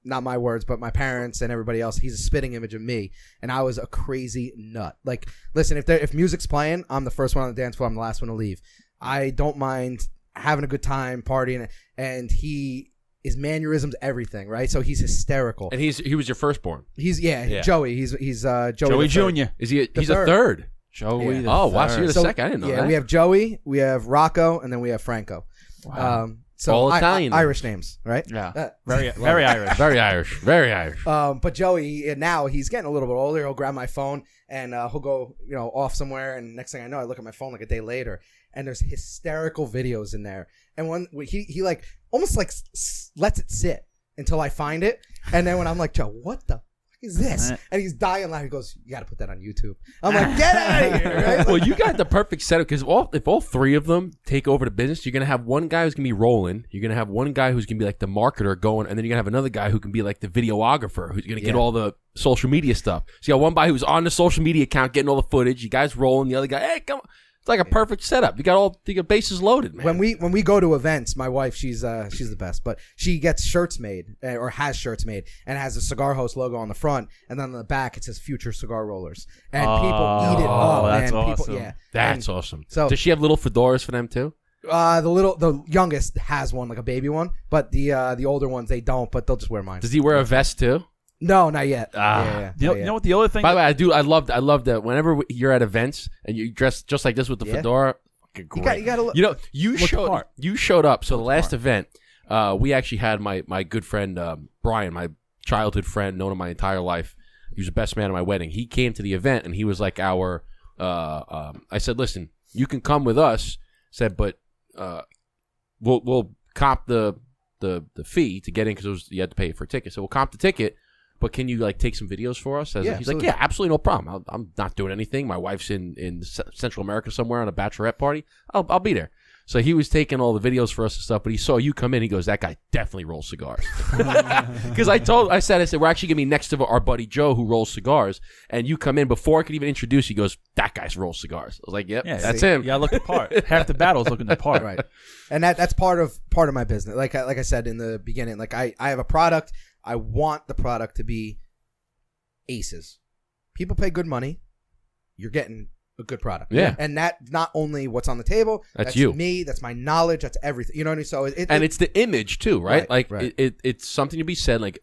Not my words, but my parents and everybody else. He's a spitting image of me, and I was a crazy nut. Like, listen, if music's playing, I'm the first one on the dance floor. I'm the last one to leave. I don't mind having a good time, partying, and his mannerisms, everything, right? So he's hysterical. And he was your firstborn. He's Joey. He's Joey Jr. Is he? He's a third. Joey. Yeah. Wow, so you're the second. I didn't know that. Yeah, we have Joey, we have Rocco, and then we have Franco. Wow. So all Italian, Irish names, right? Yeah, very Irish, very Irish, very Irish. But Joey now he's getting a little bit older. He'll grab my phone and he'll go, off somewhere. And next thing I know, I look at my phone like a day later, and there's hysterical videos in there. And when he like almost like lets it sit until I find it, and then when I'm like, Joe, what the is this? And he's dying laughing. He goes, you got to put that on YouTube. I'm like, get out of here. Right? Well, you got the perfect setup because if all three of them take over the business, you're going to have one guy who's going to be rolling. You're going to have one guy who's going to be like the marketer going, and then you're going to have another guy who can be like the videographer who's going to get all the social media stuff. So you got one guy who's on the social media account getting all the footage. You guys rolling. The other guy, hey, come on. It's like a perfect setup. You got bases loaded, man. When we go to events, my wife, she's the best, but she gets shirts made or has shirts made and has a Cigar Host logo on the front, and then on the back it says Future Cigar Rollers, and people eat it up. That's man. awesome. People, that's awesome. So does she have little fedoras for them too? The youngest has one, like a baby one, but the older ones they don't, but they'll just wear mine. Does he wear a vest too? No, not yet. You know what the other thing? By the way, I love that whenever you're at events and you dress just like this with the fedora. Great. You gotta look. You showed up. So the last event, we actually had my good friend Brian, my childhood friend, known him my entire life. He was the best man at my wedding. He came to the event and he was like our. I said, listen, you can come with us. Said, but we'll comp the fee to get in because you had to pay for a ticket. So we'll comp the ticket. But can you like take some videos for us? He's like, yeah, absolutely no problem. I'm not doing anything. My wife's in Central America somewhere on a bachelorette party. I'll be there. So he was taking all the videos for us and stuff. But he saw you come in. He goes, that guy definitely rolls cigars. Because I said, we're actually gonna be next to our buddy Joe who rolls cigars. And you come in before I could even introduce you. He goes, that guy's rolls cigars. I was like, yep, that's him. Yeah, look the part. Half the battle's looking the part. Right. And that's part of my business. Like I said in the beginning, like I have a product. I want the product to be aces. People pay good money. You're getting a good product. Yeah. And that's not only what's on the table. That's you. Me. That's my knowledge. That's everything. You know what I mean? So it's the image too, right? Right. It's something to be said. Like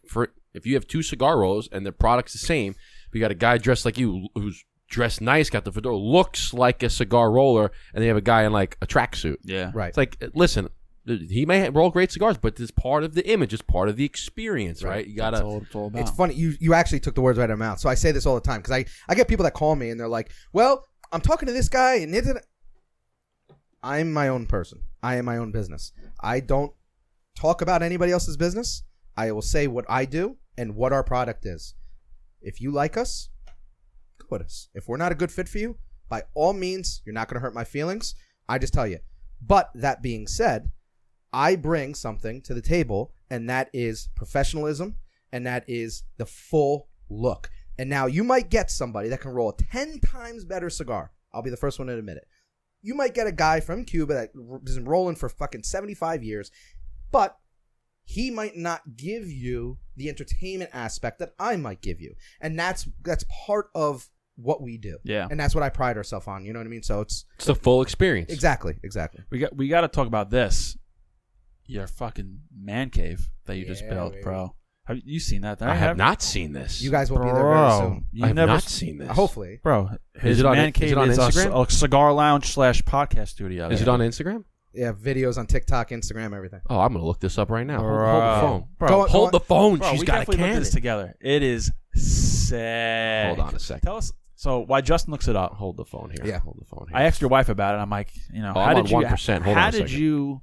if you have two cigar rollers and the product's the same, you got a guy dressed like you who's dressed nice, got the fedora, looks like a cigar roller, and they have a guy in like a tracksuit. Yeah. Right. It's like, listen, he may roll great cigars, but it's part of the image. It's part of the experience, right? You gotta. That's all it's all about. It's funny. You actually took the words right out of my mouth. So I say this all the time because I get people that call me and they're like, well, I'm talking to this guy and I'm my own person. I am my own business. I don't talk about anybody else's business. I will say what I do and what our product is. If you like us, go with us. If we're not a good fit for you, by all means, you're not going to hurt my feelings. I just tell you. But that being said, I bring something to the table, and that is professionalism, and that is the full look. And now you might get somebody that can roll a 10 times better cigar. I'll be the first one to admit it. You might get a guy from Cuba that has been rolling for fucking 75 years, but he might not give you the entertainment aspect that I might give you. And that's part of what we do. Yeah. And that's what I pride ourselves on. You know what I mean? So it's the full experience. Exactly. We got to talk about this. Your fucking man cave that you just built, baby. Bro. Have you seen that? I have not seen this. You guys will be there very soon. I have not seen this. Hopefully. Bro, his man cave is Instagram? a cigar lounge / podcast studio. Is it on Instagram? Yeah, videos on TikTok, Instagram, everything. Oh, I'm going to look this up right now. Bro. Hold the phone. Bro, hold the phone. Bro, She's we got a definitely Canon. looked this together. It is sick. Hold on a second. Tell us. So while Justin looks it up, Hold the phone here. Yeah. Hold the phone here. I asked your wife about it. I'm like, I'm on 1%. Hold on a second. you?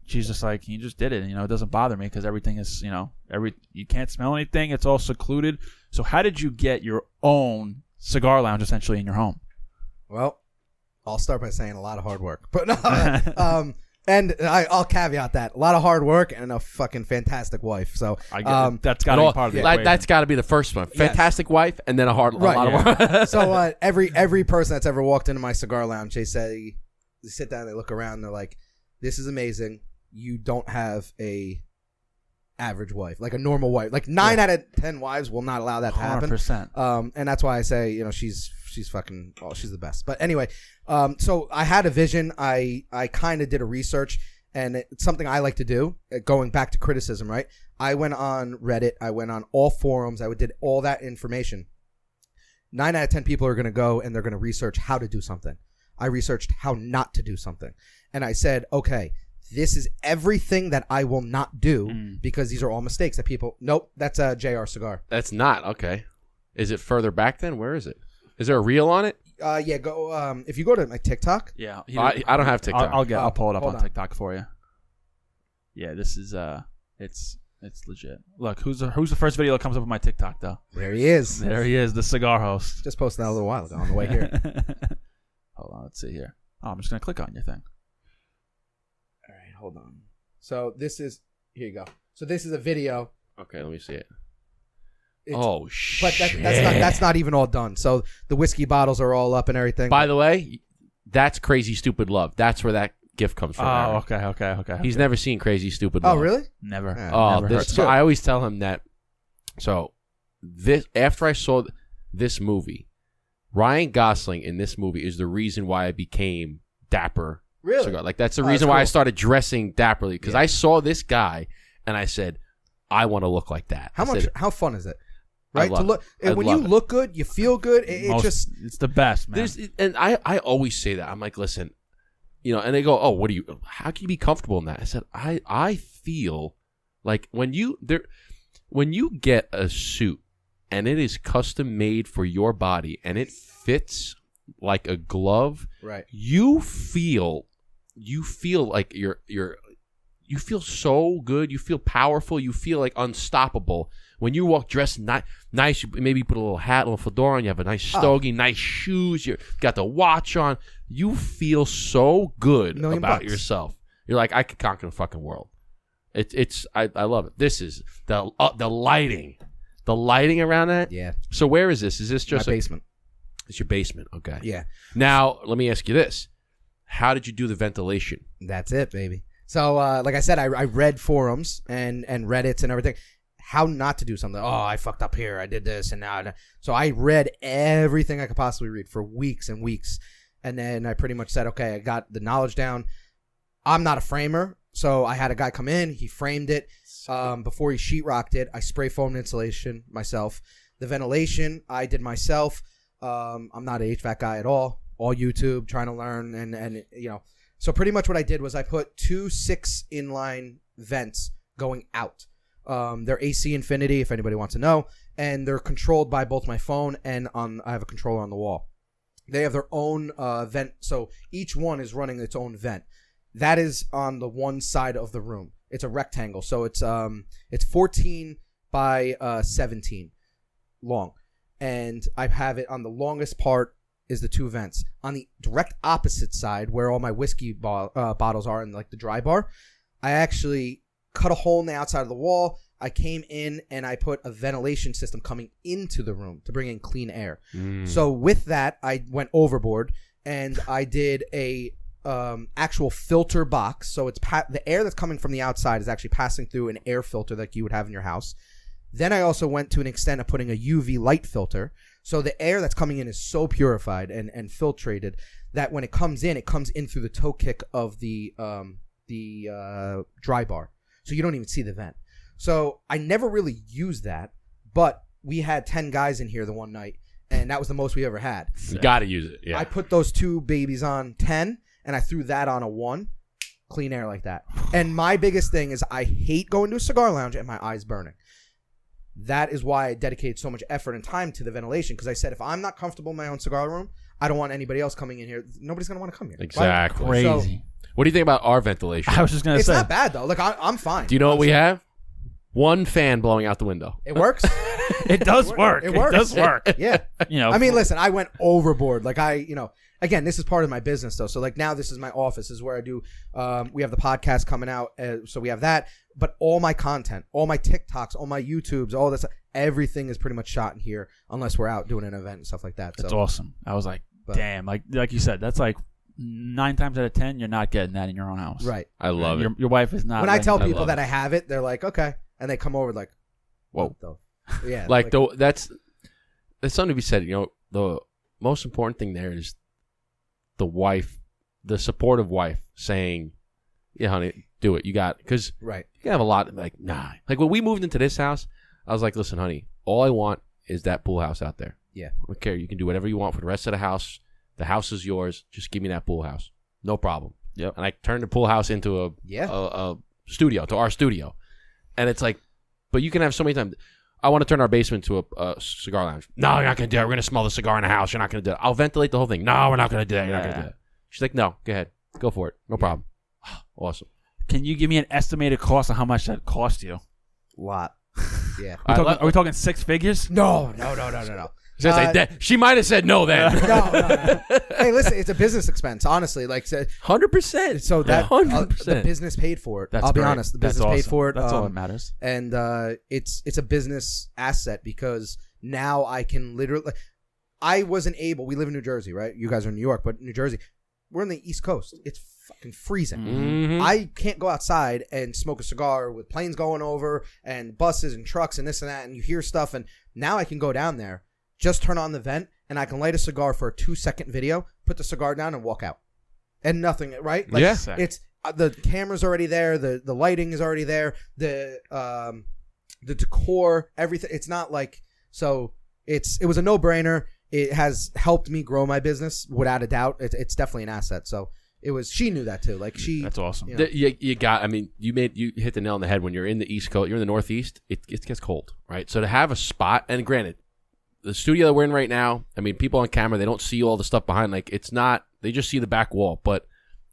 She's just like, you just did it. It doesn't bother me because everything is, you can't smell anything. It's all secluded. So how did you get your own cigar lounge essentially in your home? Well, I'll start by saying a lot of hard work, but no. And I'll caveat that a lot of hard work and a fucking fantastic wife. So I get that's got to be part of the equation. That's got to be the first one. Fantastic wife, and then a lot of work. So every person that's ever walked into my cigar lounge, they sit down, they look around, and they're like, "This is amazing. You don't have a average wife, like a normal wife. Like 9 out of 10 wives will not allow that to happen. 100%. And that's why I say, she's fucking, she's the best. But anyway, so I had a vision. I kind of did a research, and it's something I like to do. Going back to criticism, right? I went on Reddit. I went on all forums. I did all that information. 9 out of 10 people are going to go and they're going to research how to do something. I researched how not to do something. And I said, okay, this is everything that I will not do because these are all mistakes that people, nope, that's a JR cigar. That's not, okay. Is it further back then? Where is it? Is there a reel on it? Yeah, go, if you go to my TikTok. Yeah. I don't have TikTok. I'll pull it up on on. TikTok for you. Yeah, this is, it's legit. Look, who's the first video that comes up on my TikTok, though? There he is. There he is, the Cigar Host. Just posted that a little while ago on the way here. Hold on, let's see here. Oh, I'm just going to click on your thing. All right, hold on. So this is, here you go. So this is a video. Okay, let me see it. But Shit. that's not even all done. So the whiskey bottles are all up and everything. By the way, that's Crazy Stupid Love. That's where that gift comes from. Oh, Aaron. okay. He's never seen Crazy Stupid Love. Oh, really? Never. Yeah. Oh, never heard. so I always tell him that. So this after I saw this movie, Ryan Gosling in this movie is the reason why I became dapper. Really? Cigar. Like that's the reason why I started dressing dapperly because I saw this guy and I said, I want to look like that. How fun is it? right? To look, and when you look good, you feel good. It's the best, man. And I always say that. I'm like, listen, and they go, oh, how can you be comfortable in that? I said, I feel like when you get a suit and it is custom made for your body and it fits like a glove, right? You feel like you feel so good. You feel powerful. You feel like unstoppable. When you walk dressed nice, you maybe put a little hat, a little fedora on, you have a nice stogie, nice shoes, you got the watch on. You feel so good about yourself. You're like, I could conquer the fucking world. I love it. This is the lighting. The lighting around that? Yeah. So where is this? Is this just my basement? It's your basement. Okay. Yeah. Now, let me ask you this. How did you do the ventilation? That's it, baby. So, like I said, I read forums and Reddits and everything. How not to do something. Oh, I fucked up here. I did this and now. So I read everything I could possibly read for weeks and weeks. And then I pretty much said, okay, I got the knowledge down. I'm not a framer. So I had a guy come in. He framed it. Before he sheetrocked it, I spray foamed insulation myself. The ventilation, I did myself. I'm not an HVAC guy at all. All YouTube, trying to learn. And so pretty much what I did was I put 2 6-inline vents going out. They're AC Infinity, if anybody wants to know, and they're controlled by both my phone and I have a controller on the wall. They have their own vent, so each one is running its own vent. That is on the one side of the room. It's a rectangle, so it's 14 by 17 long, and I have it on the longest part is the 2 vents. On the direct opposite side, where all my whiskey bottles are in like the dry bar, I actually cut a hole in the outside of the wall. I came in and I put a ventilation system coming into the room to bring in clean air. So with that, I went overboard and I did a actual filter box. So it's the air that's coming from the outside is actually passing through an air filter like you would have in your house. Then I also went to an extent of putting a UV light filter. So the air that's coming in is so purified and filtrated that when it comes in through the toe kick of the dry bar. So you don't even see the vent. So I never really used that, but we had 10 guys in here the one night, and that was the most we ever had. You got to use it, yeah. I put those 2 babies on 10, and I threw that on a 1. Clean air like that. And my biggest thing is I hate going to a cigar lounge and my eyes burning. That is why I dedicated so much effort and time to the ventilation, because I said if I'm not comfortable in my own cigar room, I don't want anybody else coming in here. Nobody's going to want to come here. Exactly. Crazy. So, what do you think about our ventilation? I was just going to say. It's not bad, though. Like, I'm fine. Do you know what we have? 1 fan blowing out the window. It works? It does work. It works. It does work. Yeah. I mean, listen, I went overboard. Like, again, this is part of my business, though. So, like, now this is my office. This is where I do, we have the podcast coming out. So we have that. But all my content, all my TikToks, all my YouTubes, all this, everything is pretty much shot in here unless we're out doing an event and stuff like that. That's awesome. I was like, damn. Like you said, that's like 9 times out of 10, you're not getting that in your own house. Right. I love it. Your wife is not. When I tell people that I have it, they're like, okay. And they come over like, whoa. Yeah. That's something to be said. The most important thing there is the wife, the supportive wife saying, yeah, honey, do it. You got it. Because right. you can have a lot, like, nah. Like, when we moved into this house, I was like, listen, honey, all I want is that pool house out there. Yeah. I don't care. You can do whatever you want for the rest of the house. The house is yours. Just give me that pool house. No problem. Yep. And I turned the pool house into a studio, to our studio. And it's like, but you can have so many times. I want to turn our basement to a cigar lounge. No, you're not going to do that. We're going to smell the cigar in the house. You're not going to do that. I'll ventilate the whole thing. No, we're not going to do that. You're not going to do that. She's like, no, go ahead. Go for it. No problem. Awesome. Can you give me an estimated cost of how much that cost you? A lot. Yeah. Are we talking 6 figures? No. She might have said no then. No. Hey, listen, it's a business expense, honestly. Like 100%. So that 100%. The business paid for it. That's I'll great. be honest. The That's business awesome. paid for it. That's all that matters. And it's a business asset because now I can literally. I wasn't able. We live in New Jersey, right? You guys are in New York, but New Jersey, we're on the East Coast. It's fucking freezing. Mm-hmm. I can't go outside and smoke a cigar with planes going over and buses and trucks and this and that, and you hear stuff. And now I can go down there, just turn on the vent, and I can light a cigar for a 2-second video, put the cigar down, and walk out, and nothing. Right? Like, yeah. It's the camera's already there. The lighting is already there. The decor, everything. It's not like So it was a no-brainer. It has helped me grow my business without a doubt. It's definitely an asset. So she knew that too. Like That's awesome. You hit the nail on the head. When you're in the East Coast, you're in the Northeast, it gets cold, right? So to have a spot, and granted, the studio that we're in right now, I mean, people on camera, they don't see all the stuff behind. Like, it's not, they just see the back wall. But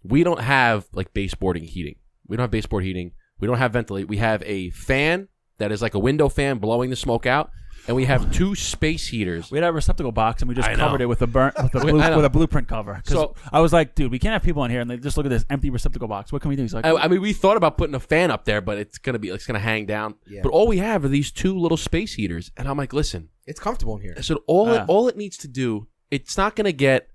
we don't have like baseboarding heating. We don't have baseboard heating. We don't have ventilate. We have a fan that is like a window fan blowing the smoke out. And we have 2 space heaters. We had a receptacle box, and we just covered it with a blueprint cover. So I was like, dude, we can't have people in here, and they just look at this empty receptacle box. What can we do? He's like, I mean, we thought about putting a fan up there, but it's gonna hang down. Yeah. But all we have are these 2 little space heaters, and I'm like, listen, it's comfortable in here. So all it needs to do, it's not gonna get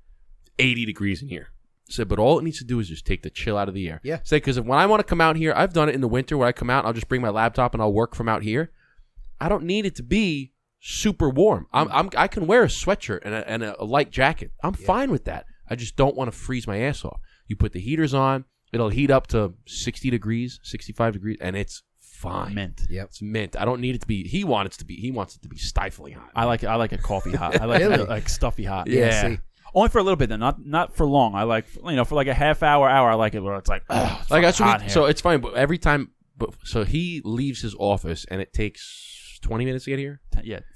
80 degrees in here. So, but all it needs to do is just take the chill out of the air. Yeah. Say, because when I want to come out here, I've done it in the winter where I come out, I'll just bring my laptop and I'll work from out here. I don't need it to be super warm. I can wear a sweatshirt and a light jacket. I'm fine with that. I just don't want to freeze my ass off. You put the heaters on, it'll heat up to 60 degrees, 65 degrees, and it's fine. Mint. Yep. It's mint. I don't need it to be. He wants it to be stifling hot. I like it coffee hot. I like Really? it like stuffy hot. Yeah. See. Only for a little bit, then, not for long. I like, for like a half hour, I like it where it's like, it's like that's hot here. so it's fine. But every time, so he leaves his office and it takes 20 minutes to get here.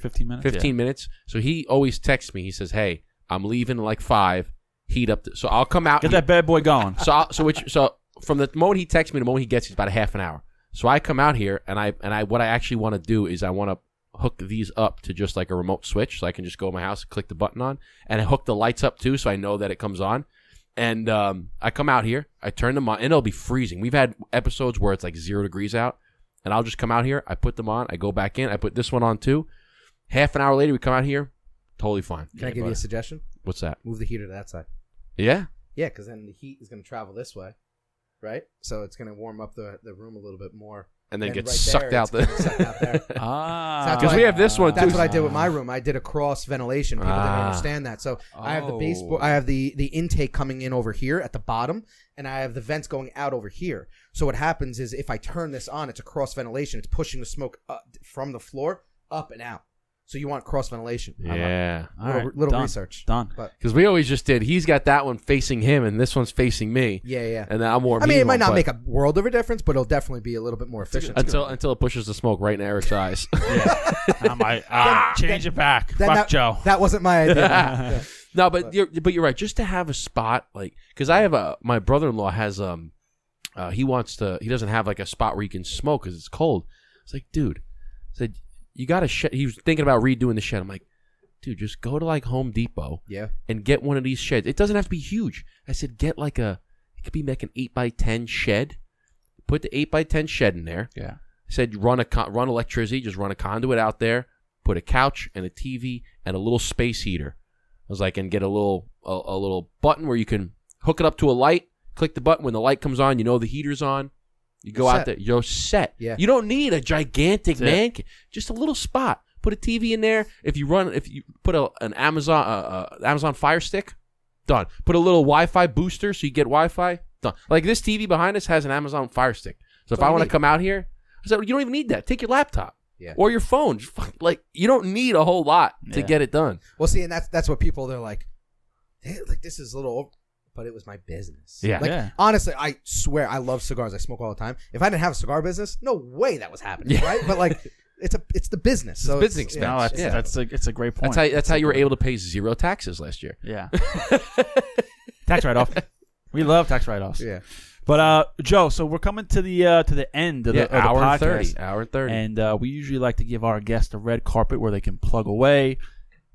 15 minutes. 15 minutes. So he always texts me. He says, "Hey, I'm leaving in like 5. Heat up." So I'll come out. Get that bad boy going. So from the moment he texts me, to the moment he gets, it's about a half an hour. So I come out here and I what I actually want to do is I want to hook these up to just like a remote switch, so I can just go in my house, click the button on, and I hook the lights up too, so I know that it comes on. And I come out here, I turn them on, and it'll be freezing. We've had episodes where it's like 0 degrees out. And I'll just come out here. I put them on. I go back in. I put this one on too. Half an hour later, we come out here. Totally fine. Can I give you a suggestion? What's that? Move the heater to that side. Yeah? Yeah, because then the heat is going to travel this way, right? So it's going to warm up the room a little bit more. And then get right sucked there, out there. Sucked out there. Because we have this one too. That's what I did with my room. I did a cross ventilation. People didn't understand that. So I have the baseboard. I have the intake coming in over here at the bottom, and I have the vents going out over here. So what happens is if I turn this on, it's a cross ventilation. It's pushing the smoke up from the floor up and out. So you want cross ventilation. Yeah. Little research. Done. Because we always just did. He's got that one facing him, and this one's facing me. Yeah. And then I'm more. I mean, it might not make a world of a difference, but it'll definitely be a little bit more efficient. Until it pushes the smoke right in Eric's eyes. Yeah. I might change it back. Fuck Joe. That wasn't my idea. Yeah. No, but you're right. Just to have a spot, like, because I have my brother-in-law has he doesn't have like a spot where he can smoke because it's cold. It's like, dude, I said, you got a shed. He was thinking about redoing the shed. I'm like, dude, just go to like Home Depot and get one of these sheds. It doesn't have to be huge. I said, get like it could be like an 8x10 shed. Put the 8x10 shed in there. Yeah. I said, run electricity, just run a conduit out there, put a couch and a TV and a little space heater. I was like, and get a little button where you can hook it up to a light, click the button. When the light comes on, you know the heater's on. You go out there, you're set. Yeah. You don't need a gigantic man cave. Just a little spot. Put a TV in there. If you put an Amazon Fire Stick, done. Put a little Wi-Fi booster so you get Wi-Fi, done. Like this TV behind us has an Amazon Fire Stick. So if I want to come out here, I said, you don't even need that. Take your laptop. Yeah. Or your phone. Like, you don't need a whole lot to get it done. Well, see, and that's what people, they're like, hey, like this is a little, but it was my business. Yeah. Like, honestly, I swear I love cigars. I smoke all the time. If I didn't have a cigar business, no way that was happening, right? But like, it's the business. So it's business expense. It's a great point. That's how you were able to pay 0 taxes last year. Yeah. Tax write-off. We love tax write-offs. Yeah. But Joe, so we're coming to the end of the hour podcast. Hour 30. And we usually like to give our guests a red carpet where they can plug away,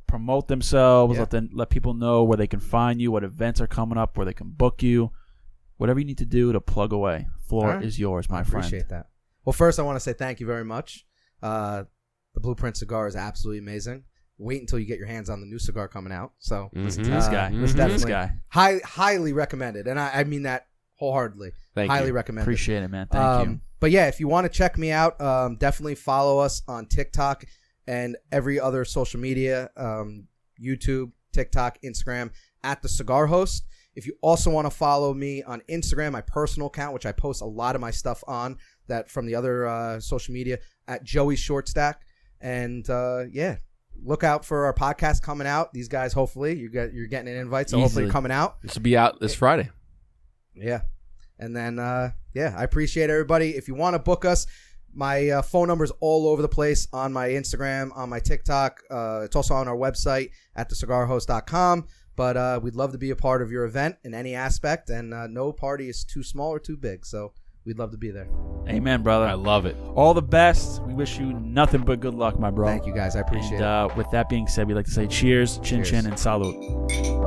promote themselves, let people know where they can find you, what events are coming up, where they can book you, whatever you need to do to plug away. Floor is yours, my friend. Appreciate that. Well, first I want to say thank you very much. The Blueprint cigar is absolutely amazing. Wait until you get your hands on the new cigar coming out. So listen to this guy. Listen to this guy. Highly recommended, and I mean that wholeheartedly. Highly recommended. Appreciate it, man. Thank you. But yeah, if you want to check me out, definitely follow us on TikTok and every other social media, YouTube, TikTok, Instagram, at the Cigar Host. If you also want to follow me on Instagram, my personal account, which I post a lot of my stuff on, that from the other social media, at Joey Shortstack. And look out for our podcast coming out. These guys, hopefully, you're getting an invite, so hopefully Easily. coming out. This will be out this Friday. Yeah. And then, I appreciate everybody. If you want to book us, my phone number is all over the place on my Instagram, on my TikTok. It's also on our website at thecigarhost.com. But we'd love to be a part of your event in any aspect, and no party is too small or too big. So we'd love to be there. Amen, brother. I love it. All the best. We wish you nothing but good luck, my bro. Thank you, guys. I appreciate it. And with that being said, we'd like to say cheers, chin Cheers. chin, and salud.